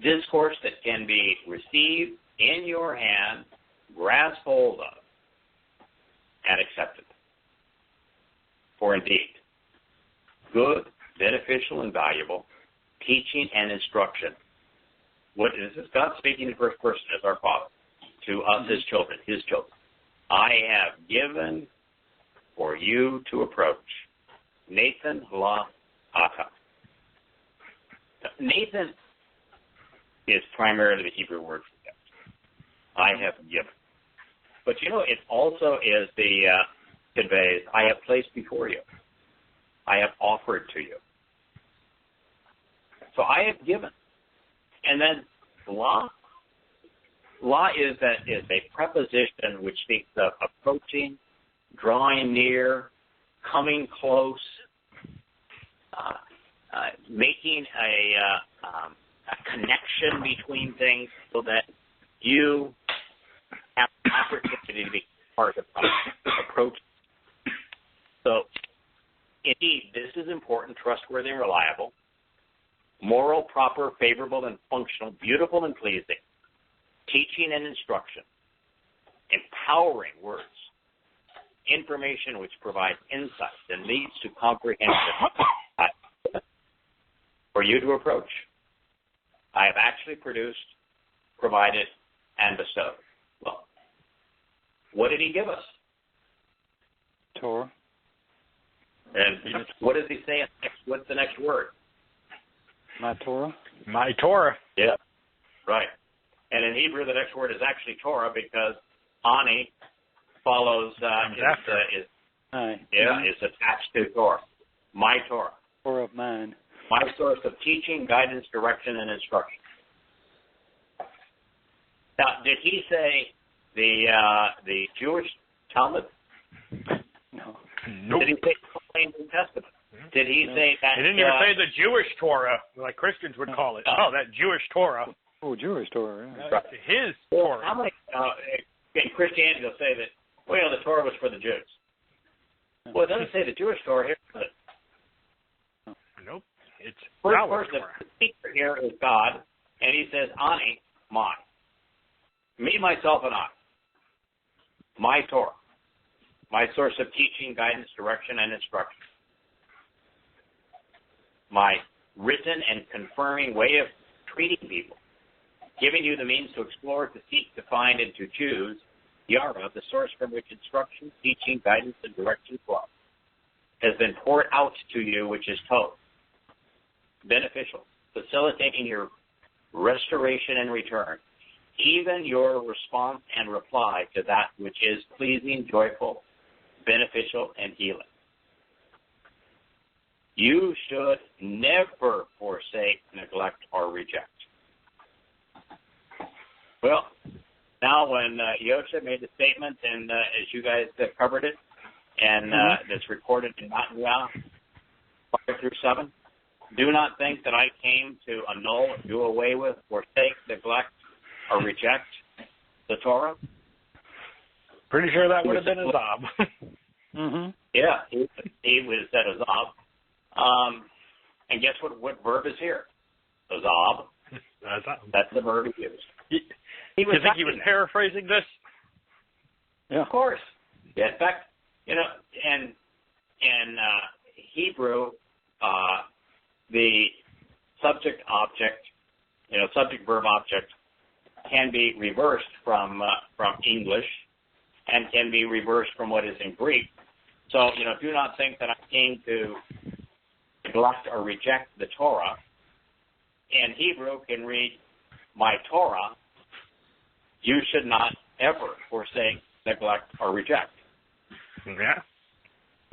[SPEAKER 1] discourse that can be received in your hand, grasped hold of, and accepted. For indeed, good, beneficial, and valuable teaching and instruction. What is this? God speaking in first person as our Father to us as children, His children. I have given for you to approach. Nathan la ata. Nathan is primarily the Hebrew word for that. I have given. But you know, it also is the conveys, I have placed before you. I have offered to you. So I have given. And then la is a preposition which speaks of approaching, drawing near, coming close, making a connection between things so that you have the opportunity to be part of the approach. So, indeed, this is important, trustworthy, and reliable, moral, proper, favorable, and functional, beautiful and pleasing, teaching and instruction, empowering words, information which provides insight and leads to comprehension for you to approach. I have actually produced, provided, and bestowed. Well, what did He give us?
[SPEAKER 2] Torah.
[SPEAKER 1] And what does He say? What's the next word?
[SPEAKER 2] My Torah.
[SPEAKER 3] My Torah.
[SPEAKER 1] Yeah, right. And in Hebrew, the next word is actually Torah because ani follows is attached to Torah. My Torah.
[SPEAKER 2] Torah of mine.
[SPEAKER 1] My source of teaching, guidance, direction, and instruction. Now, did He say the Jewish Talmud?
[SPEAKER 2] No.
[SPEAKER 3] Nope.
[SPEAKER 1] Did He say the New Testament? Did He say that?
[SPEAKER 3] He didn't even say the Jewish Torah, like Christians would call it. Oh, that Jewish Torah.
[SPEAKER 2] Oh, Jewish Torah. Yeah.
[SPEAKER 1] Right.
[SPEAKER 3] His Torah.
[SPEAKER 1] How many in Christianity will say that? Well, the Torah was for the Jews. Well, it doesn't say the Jewish Torah here. But
[SPEAKER 3] Nope. It's
[SPEAKER 1] first the speaker here is God, and He says, "Ani, my, me, myself, and I, my Torah, my source of teaching, guidance, direction, and instruction, my written and confirming way of treating people, giving you the means to explore, to seek, to find, and to choose Yahweh, the source from which instruction, teaching, guidance, and direction flow, has been poured out to you, which is told, beneficial, facilitating your restoration and return, even your response and reply to that which is pleasing, joyful, beneficial, and healing. You should never forsake, neglect, or reject. Well, now when Yosha made the statement, and as you guys covered it, and that's recorded in Yahowah 5-7, do not think that I came to annul, do away with, forsake, neglect, or reject the Torah.
[SPEAKER 3] Pretty sure that would have been Azab.
[SPEAKER 2] Mm-hmm.
[SPEAKER 1] Yeah, he was at Azab. And guess what verb is here? Azab. That's the verb he used.
[SPEAKER 3] You think he was paraphrasing this?
[SPEAKER 2] Yeah.
[SPEAKER 1] Of course. Yeah, in fact, in Hebrew, the subject-object, subject-verb-object can be reversed from English and can be reversed from what is in Greek. So, do not think that I came to neglect or reject the Torah. In Hebrew, can read, my Torah, you should not ever forsake, neglect, or reject.
[SPEAKER 3] Yeah.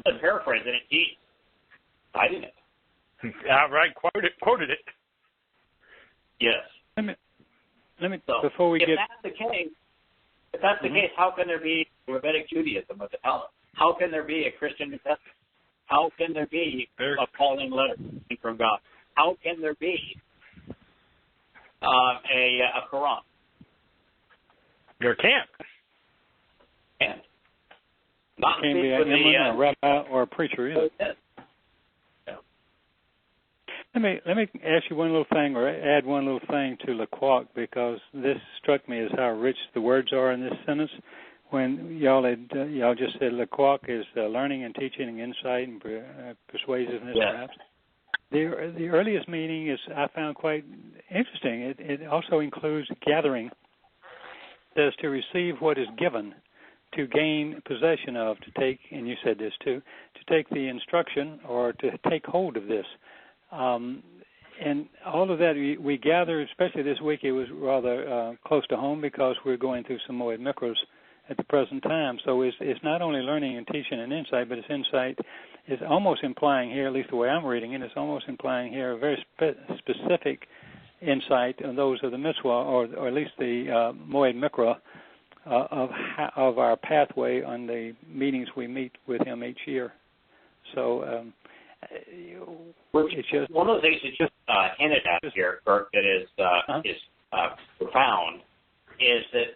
[SPEAKER 1] But paraphrasing it, he cited it.
[SPEAKER 3] Outright quoted it.
[SPEAKER 1] Yes.
[SPEAKER 2] Let me
[SPEAKER 1] So,
[SPEAKER 2] before we
[SPEAKER 1] if
[SPEAKER 2] get.
[SPEAKER 1] That's the case, how can there be Rabbinic Judaism with the Talmud? How can there be a Christian New Testament? How can there be a calling letter from God? How can there be a Quran?
[SPEAKER 3] There can't.
[SPEAKER 1] And not
[SPEAKER 2] Can't be an imam, a rabbi, or a preacher either.
[SPEAKER 1] Yeah.
[SPEAKER 2] Let me ask you one little thing, or add one little thing to Laquaq, because this struck me as how rich the words are in this sentence. When y'all just said Laquaq is learning and teaching and insight and persuasiveness,
[SPEAKER 1] yes.
[SPEAKER 2] perhaps. The earliest meaning is, I found, quite interesting. It also includes gathering. It says to receive what is given, to gain possession of, to take, and you said this too, to take the instruction or to take hold of this. And all of that we gather, especially this week, it was rather close to home because we're going through some Moed Mikros at the present time. So it's not only learning and teaching and insight, but it's insight. It's almost implying here, at least the way I'm reading it, it's almost implying here a very specific insight of those of the mitzvah, or at least the Moed Mikra, of our pathway on the meetings we meet with him each year. So it's just
[SPEAKER 1] one of the things that just hinted at here, Kirk, that is profound, is that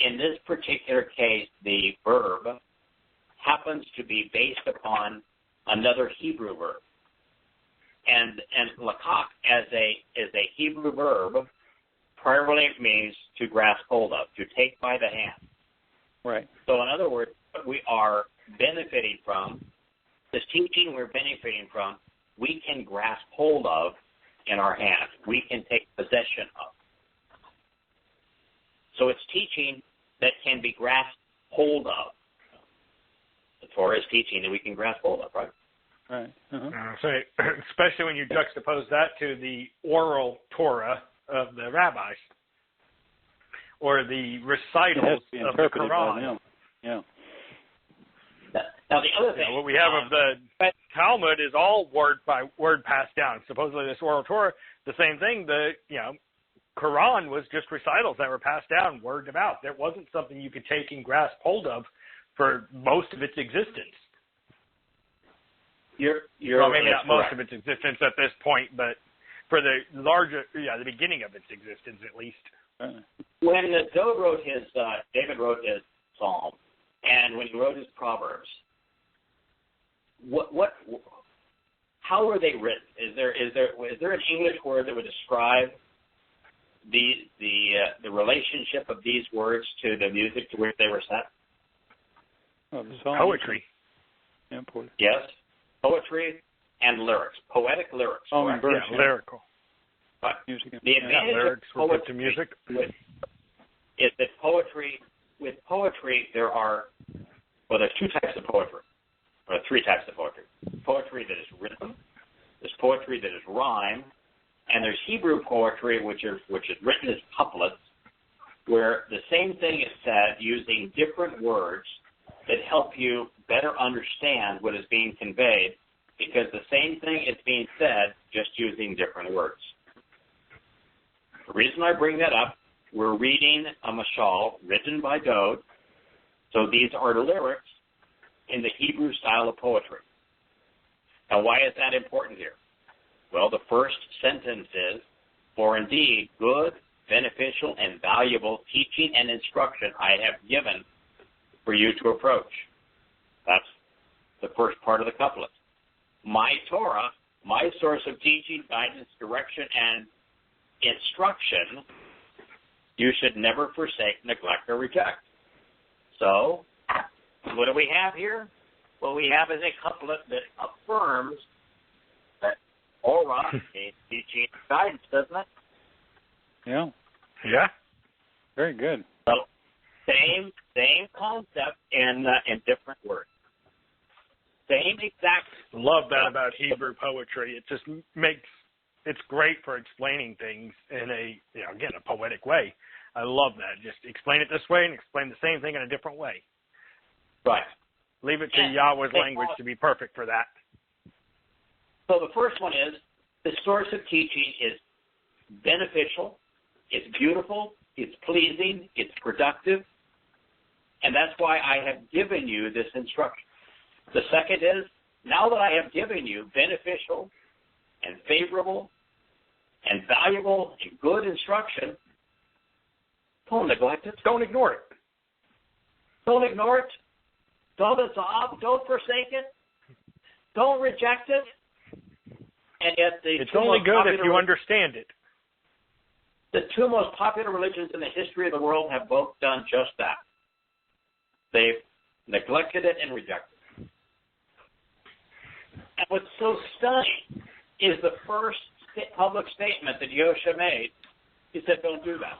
[SPEAKER 1] in this particular case, the verb happens to be based upon another Hebrew verb, and lakach as a Hebrew verb primarily means to grasp hold of, to take by the hand.
[SPEAKER 2] Right.
[SPEAKER 1] So in other words, what we are benefiting from, this teaching we're benefiting from, we can grasp hold of in our hands. We can take possession of. So it's teaching that can be grasped hold of. The Torah is teaching that we can grasp hold of, right?
[SPEAKER 2] Right. Uh-huh.
[SPEAKER 3] So, especially when you juxtapose that to the oral Torah of the rabbis, or the recitals of the Quran.
[SPEAKER 2] Yeah.
[SPEAKER 1] Now the other thing,
[SPEAKER 3] what we have of the Talmud is all word by word passed down. Supposedly, this oral Torah, the same thing. The Quran was just recitals that were passed down word to mouth. There wasn't something you could take and grasp hold of for most of its existence.
[SPEAKER 1] Well,
[SPEAKER 3] maybe not
[SPEAKER 1] correct.
[SPEAKER 3] most of its existence at this point, but for the larger, the beginning of its existence at least.
[SPEAKER 1] When David wrote his Psalm, and when he wrote his Proverbs, how were they written? Is there an English word that would describe the relationship of these words to the music to which they were set?
[SPEAKER 2] Oh, the song.
[SPEAKER 3] Poetry.
[SPEAKER 2] Yeah, poetry.
[SPEAKER 1] Yes, poetry and lyrics, poetic lyrics.
[SPEAKER 2] Song and verse,
[SPEAKER 3] lyrical.
[SPEAKER 1] But
[SPEAKER 2] music.
[SPEAKER 1] The advantage
[SPEAKER 3] lyrics
[SPEAKER 1] of
[SPEAKER 3] were put to music
[SPEAKER 1] is that with poetry there's two types of poetry, or three types of poetry. Poetry that is rhythm, there's poetry that is rhyme, and there's Hebrew poetry which is written as couplets, where the same thing is said using different words that help you better understand what is being conveyed, because the same thing is being said just using different words. The reason I bring that up, we're reading a mashal written by Dode, so these are lyrics in the Hebrew style of poetry. Now, why is that important here? Well, the first sentence is, "For indeed good, beneficial, and valuable teaching and instruction I have given for you to approach." That's the first part of the couplet. My Torah, my source of teaching, guidance, direction, and instruction, you should never forsake, neglect, or reject. So, what do we have here? What we have is a couplet that affirms that Torah is teaching and guidance, doesn't it?
[SPEAKER 2] Yeah.
[SPEAKER 3] Yeah.
[SPEAKER 2] Very good.
[SPEAKER 1] So, same concept in different words. Same exact.
[SPEAKER 3] Love that about Hebrew poetry. It just it's great for explaining things in a poetic way. I love that. Just explain it this way and explain the same thing in a different way.
[SPEAKER 1] Right.
[SPEAKER 3] Leave it to Yahweh's language to be perfect for that.
[SPEAKER 1] So the first one is, the source of teaching is beneficial, it's beautiful, it's pleasing, it's productive, and that's why I have given you this instruction. The second is, now that I have given you beneficial and favorable and valuable and good instruction, Don't neglect it.
[SPEAKER 3] Don't ignore it.
[SPEAKER 1] Don't ignore it. Don't dissolve. Don't forsake it. Don't reject it. And yet
[SPEAKER 3] it's only good if you understand it.
[SPEAKER 1] The two most popular religions in the history of the world have both done just that. They've neglected it and rejected it. And what's so stunning is the first public statement that Yahusha made. He said, don't do that.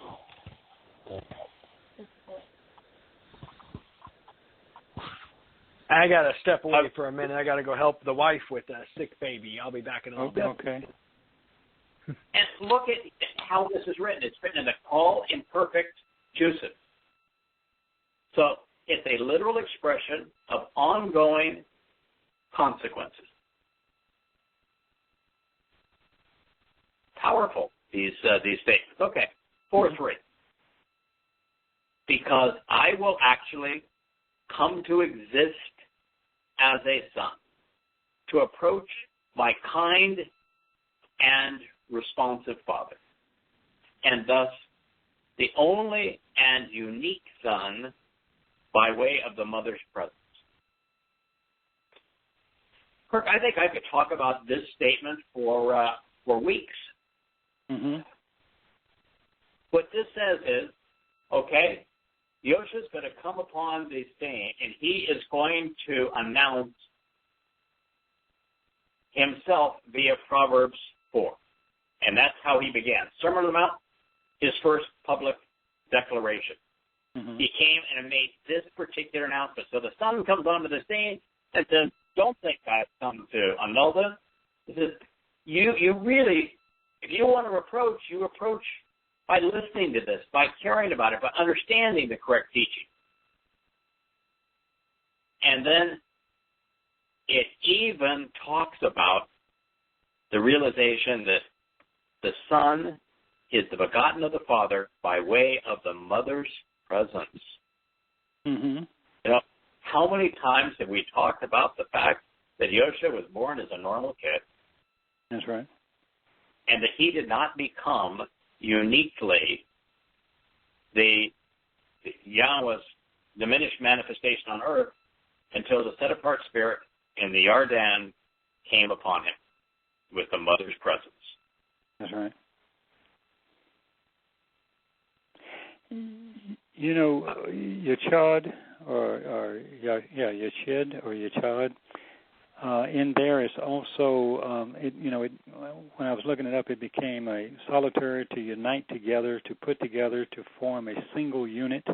[SPEAKER 3] I got to step away for a minute. I got to go help the wife with a sick baby. I'll be back in a little bit.
[SPEAKER 2] Okay.
[SPEAKER 1] And look at how this is written. It's written in the all imperfect Jusiv. So it's a literal expression of ongoing consequences. Powerful, these statements. Okay, 4-3. Because I will actually come to exist as a son, to approach my kind and responsive Father, and thus the only and unique Son by way of the mother's presence. Kirk, I think I could talk about this statement for weeks.
[SPEAKER 2] Mm-hmm.
[SPEAKER 1] What this says is, okay, Yahusha is going to come upon the scene, and he is going to announce himself via Proverbs 4. And that's how he began. Sermon on the Mount, his first public declaration.
[SPEAKER 2] Mm-hmm.
[SPEAKER 1] He came and made this particular announcement. So the Son comes onto the scene and says, don't think I've come to annul this. He says, you really, if you want to approach, you approach by listening to this, by caring about it, by understanding the correct teaching. And then it even talks about the realization that the Son is the begotten of the Father by way of the mother's presence.
[SPEAKER 2] Mm-hmm.
[SPEAKER 1] You know, how many times have we talked about the fact that Yahusha was born as a normal kid?
[SPEAKER 2] That's right.
[SPEAKER 1] And that he did not become uniquely the Yahweh's diminished manifestation on earth until the set-apart spirit in the Yarden came upon him with the mother's presence.
[SPEAKER 2] That's right. You know, Yachad, or Yachid or Yachad, in there is also, when I was looking it up, it became a solitary, to unite together, to put together, to form a single unit,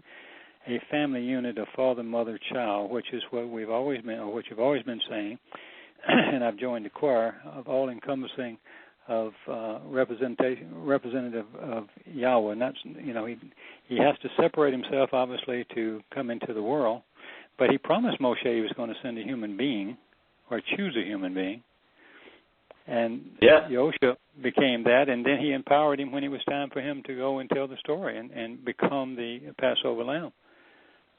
[SPEAKER 2] a family unit of father, mother, child, which is what we've always been, or what you've always been saying, and I've joined the choir of all-encompassing of representative of Yahweh, and that's, he has to separate himself, obviously, to come into the world, but he promised Moshe he was going to send a human being, or choose a human being, and Yahusha became that, and then he empowered him when it was time for him to go and tell the story and become the Passover lamb.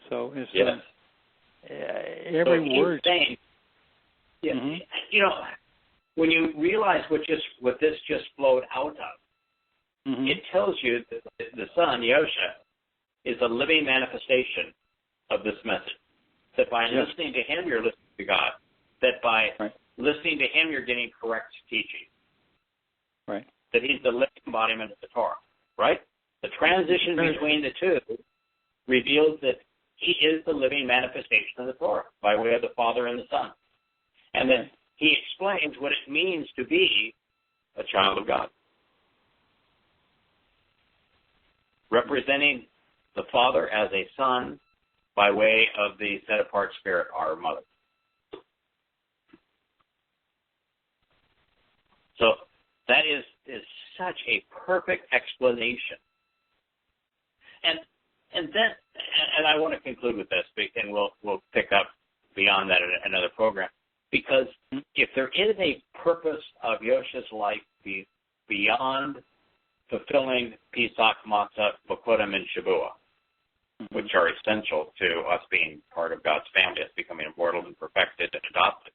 [SPEAKER 2] So it's every word.
[SPEAKER 1] Saying, when you realize what this just flowed out of, it tells you that the Son, Yahusha, is a living manifestation of this message. That by listening to him, you're listening to God. That by listening to him, you're getting correct teaching.
[SPEAKER 2] Right.
[SPEAKER 1] That he's the living embodiment of the Torah. Right? The transition between the two reveals that he is the living manifestation of the Torah by way of the Father and the Son. And then he explains what it means to be a child of God. Representing the Father as a son by way of the set-apart Spirit, our mother. So that is such a perfect explanation. And I want to conclude with this, and we'll pick up beyond that in another program. Because if there is a purpose of Yahusha's life beyond fulfilling Pesach, Matzah, Bokurim, and Shavua, which are essential to us being part of God's family, us becoming immortal and perfected and adopted,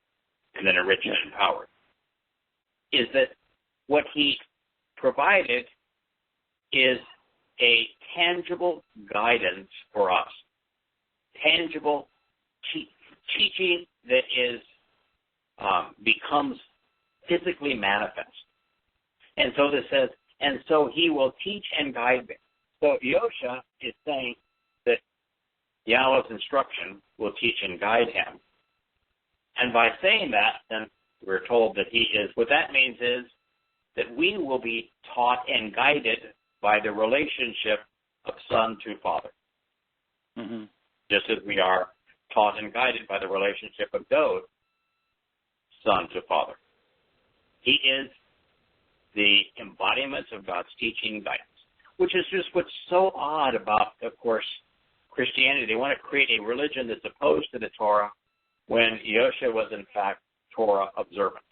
[SPEAKER 1] and then enriched and empowered, is that what he provided is a tangible guidance for us, tangible teaching that is becomes physically manifest. And so this says, and so he will teach and guide me. So Yosha is saying that Yahweh's instruction will teach and guide him. And by saying that, then we're told that he is, what that means is that we will be taught and guided by the relationship of son to father. Mm-hmm. Just as we are taught and guided by the relationship of Dode, son to father. He is the embodiment of God's teaching and guidance, which is just what's so odd about, of course, Christianity. They want to create a religion that's opposed to the Torah when Yosha was, in fact, Torah observant.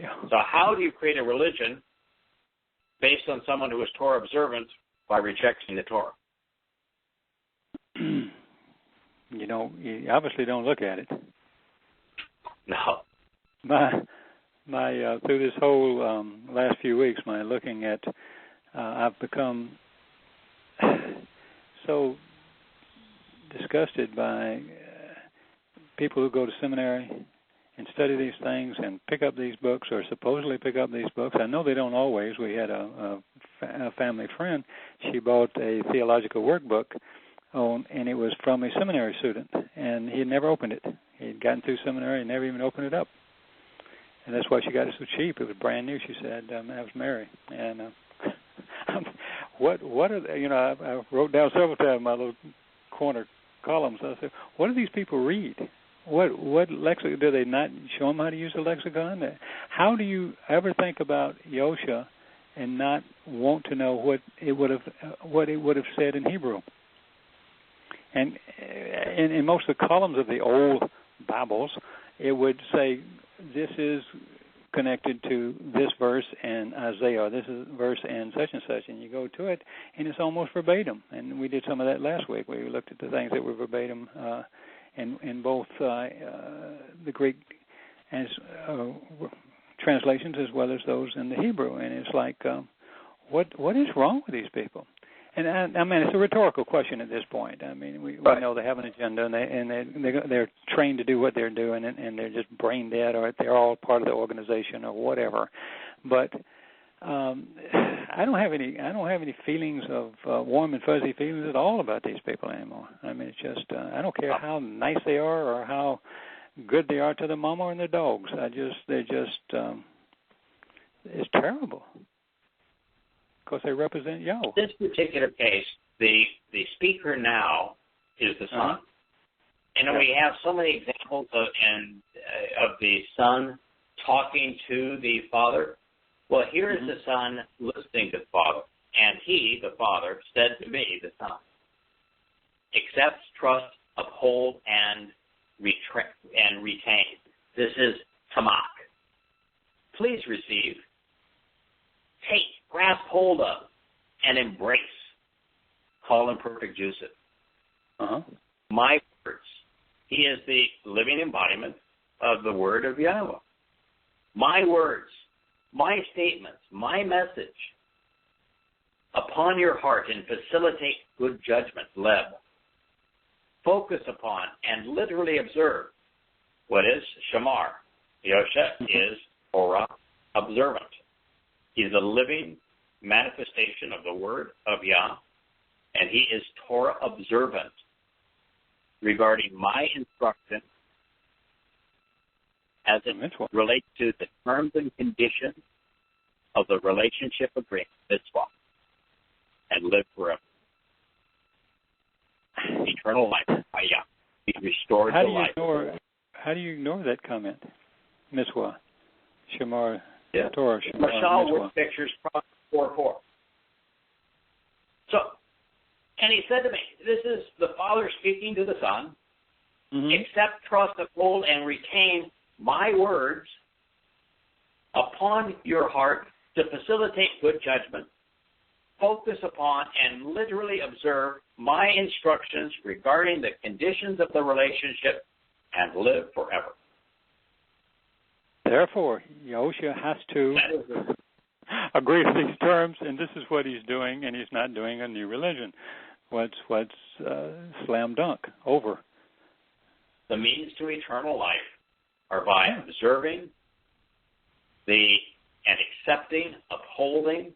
[SPEAKER 1] Yeah. So how do you create a religion based on someone who is Torah observant by rejecting the Torah?
[SPEAKER 2] You obviously don't look at it.
[SPEAKER 1] No.
[SPEAKER 2] My through this whole last few weeks, my looking at, I've become so disgusted by people who go to seminary and study these things and pick up these books or supposedly pick up these books. I know they don't always. We had a family friend. She bought a theological workbook, and it was from a seminary student, and he had never opened it. He had gotten through seminary and never even opened it up. And that's why she got it so cheap. It was brand new, she said. That was Mary. And what are they, I wrote down several times my little corner columns. I said, what do these people read? What lexicon, do they not show them how to use the lexicon? How do you ever think about Yosha and not want to know what it would have said in Hebrew? And in most of the columns of the old Bibles, it would say, this is connected to this verse and Isaiah, or this is verse and such, and you go to it, and it's almost verbatim. And we did some of that last week. We looked at the things that were verbatim in both the Greek as translations as well as those in the Hebrew. And it's like, what is wrong with these people? And I mean, it's a rhetorical question at this point. I mean, we know they have an agenda, and they're trained to do what they're doing, and they're just brain dead, or they're all part of the organization, or whatever. But I don't have any feelings of warm and fuzzy feelings at all about these people anymore. I mean, it's just I don't care how nice they are or how good they are to the mama and their dogs. They're just it's terrible. Because they represent Yahweh.
[SPEAKER 1] In this particular case, the speaker now is the Son. Uh-huh. And we have so many examples of the Son talking to the Father. Well, here is the Son listening to the Father. And he, the Father, said to me, the Son, accept, trust, uphold, and retain. This is Tamak. Please receive, take, grasp hold of, and embrace. Call him perfect Joseph. My words. He is the living embodiment of the word of Yahweh. My words, my statements, my message upon your heart and facilitate good judgment, Leb. Focus upon and literally observe what is Shamar. Yosha is Torah observant. He's a living manifestation of the word of Yah, and he is Torah observant regarding my instruction as it relates to the terms and conditions of the relationship agreement, mitzvah, and live forever. Eternal life by Yah. Be restored to life.
[SPEAKER 2] How do you ignore that comment? Mitzvah, Shamar.
[SPEAKER 1] Yeah.
[SPEAKER 2] Torah,
[SPEAKER 1] Mashal word pictures 4:4. So, and he said to me, this is the Father speaking to the Son. Accept, trust, uphold, and retain my words upon your heart to facilitate good judgment. Focus upon and literally observe my instructions regarding the conditions of the relationship and live forever. Therefore,
[SPEAKER 2] Yahusha has to agree to these terms, and this is what he's doing, and he's not doing a new religion. What's slam dunk, over.
[SPEAKER 1] The means to eternal life are by observing and accepting, upholding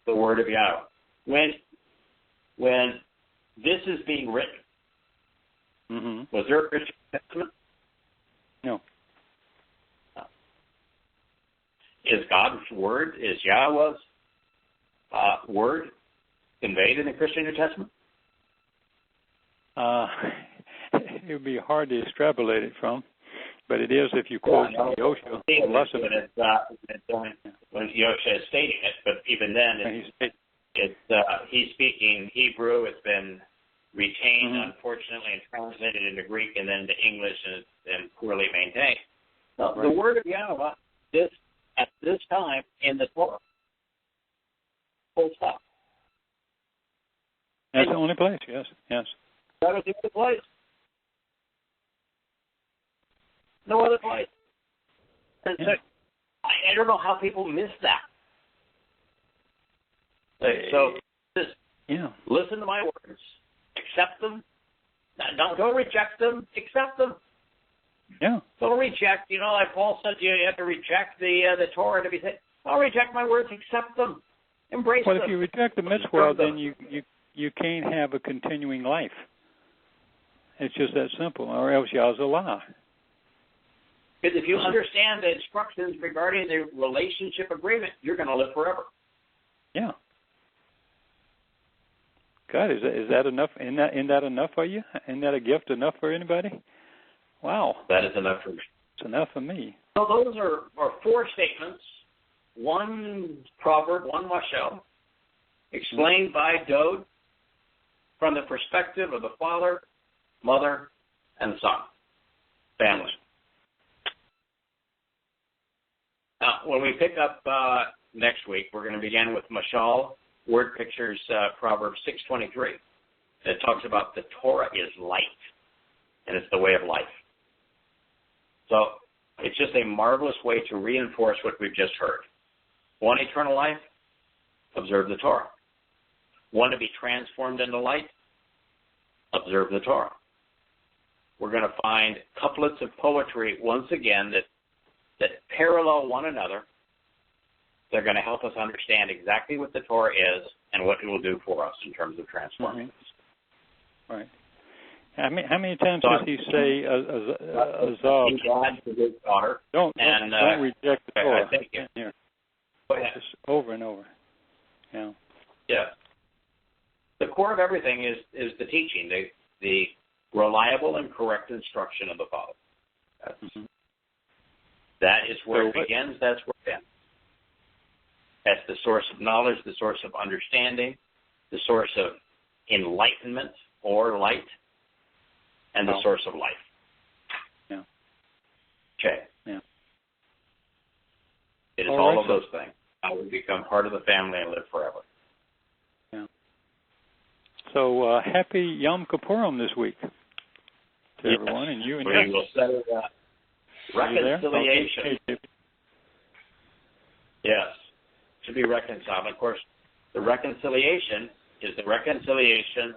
[SPEAKER 1] the word of Yahweh. When this is being written, was there a Christian Testament?
[SPEAKER 2] No.
[SPEAKER 1] Is God's word, is Yahweh's word conveyed in the Christian New Testament?
[SPEAKER 2] It would be hard to extrapolate it from, but it is if you quote Yosha.
[SPEAKER 1] When Yosha is stating it, but even then, he's speaking Hebrew. It's been retained, unfortunately, and translated into Greek and then into English, and poorly maintained. So the word of Yahweh is at this time in the Torah. Full stop.
[SPEAKER 2] That's the only place, yes.
[SPEAKER 1] That was the only place. No other place. And so, I don't know how people miss that. So just listen to my words. Accept them. Don't reject them. Accept them.
[SPEAKER 2] Yeah.
[SPEAKER 1] Don't reject. Like Paul said, you have to reject the Torah to be saved. Don't reject my words. Accept them. Embrace them.
[SPEAKER 2] Well, if you reject the mitzvah, then you can't have a continuing life. It's just that simple, or else Yah's a lie.
[SPEAKER 1] Because if you understand the instructions regarding the relationship agreement, you're going to live forever.
[SPEAKER 2] Yeah. God, is that enough? Isn't that enough for you? Isn't that a gift enough for anybody? Wow.
[SPEAKER 1] That is enough for me.
[SPEAKER 2] It's enough for me.
[SPEAKER 1] So those are four statements, one proverb, one mashal, explained by Dode from the perspective of the father, mother, and son, family. Now, when we pick up next week, we're going to begin with mashal, word pictures, Proverbs 6:23. It talks about the Torah is light, and it's the way of life. So it's just a marvelous way to reinforce what we've just heard. Want eternal life? Observe the Torah. Want to be transformed into light? Observe the Torah. We're going to find couplets of poetry, once again, that parallel one another. They're going to help us understand exactly what the Torah is and what it will do for us in terms of transforming us.
[SPEAKER 2] Right. How many times does he say, Azab?
[SPEAKER 1] God to his daughter.
[SPEAKER 2] Don't reject the Torah.
[SPEAKER 1] Here. Go ahead.
[SPEAKER 2] Just over and over. Yeah.
[SPEAKER 1] Yeah. The core of everything is the teaching, the reliable and correct instruction of the Father. That is where it begins. That's where it ends. That's the source of knowledge, the source of understanding, the source of enlightenment or light, and the source of life.
[SPEAKER 2] Yeah.
[SPEAKER 1] Okay.
[SPEAKER 2] Yeah.
[SPEAKER 1] It is all of those things. I will become part of the family and live forever.
[SPEAKER 2] Yeah. So happy Yom Kippurim this week to everyone, and you and
[SPEAKER 1] we will say reconciliation. Yes. To be reconciled. Of course, the reconciliation is the reconciliation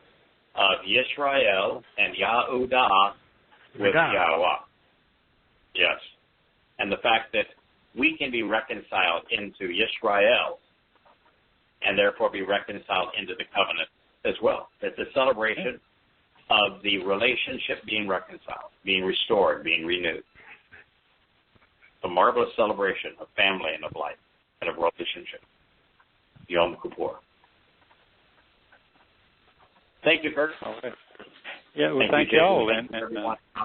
[SPEAKER 1] of Yisrael and Yahudah with Yahowah. Yes. And the fact that we can be reconciled into Yisrael and therefore be reconciled into the covenant as well. It's a celebration of the relationship being reconciled, being restored, being renewed. A marvelous celebration of family and of life and of relationship. Yom Kippur. Thank you, Kurt.
[SPEAKER 2] Okay. Yeah, well, thank you all. And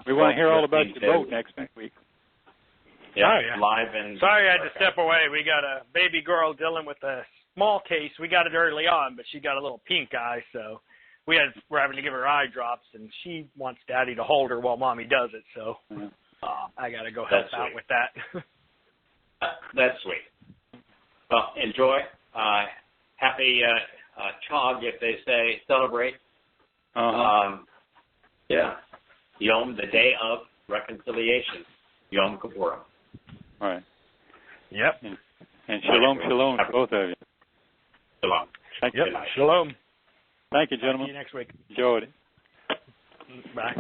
[SPEAKER 2] we want to hear all about your boat next week.
[SPEAKER 1] Yeah, live and.
[SPEAKER 3] Sorry, I had to step away. We got a baby girl dealing with a small case. We got it early on, but she got a little pink eye, so we're having to give her eye drops, and she wants Daddy to hold her while Mommy does it. So I got to go help out with that.
[SPEAKER 1] That's sweet. Well, enjoy. Happy Chag, if they say celebrate. Yom, the day of reconciliation. Yom Kippur.
[SPEAKER 2] All right.
[SPEAKER 3] Yep.
[SPEAKER 2] And shalom, shalom to both of you.
[SPEAKER 1] Shalom.
[SPEAKER 2] Thank you.
[SPEAKER 3] Shalom.
[SPEAKER 2] Thank you, gentlemen.
[SPEAKER 3] See you next week.
[SPEAKER 2] Enjoyed it.
[SPEAKER 3] Bye.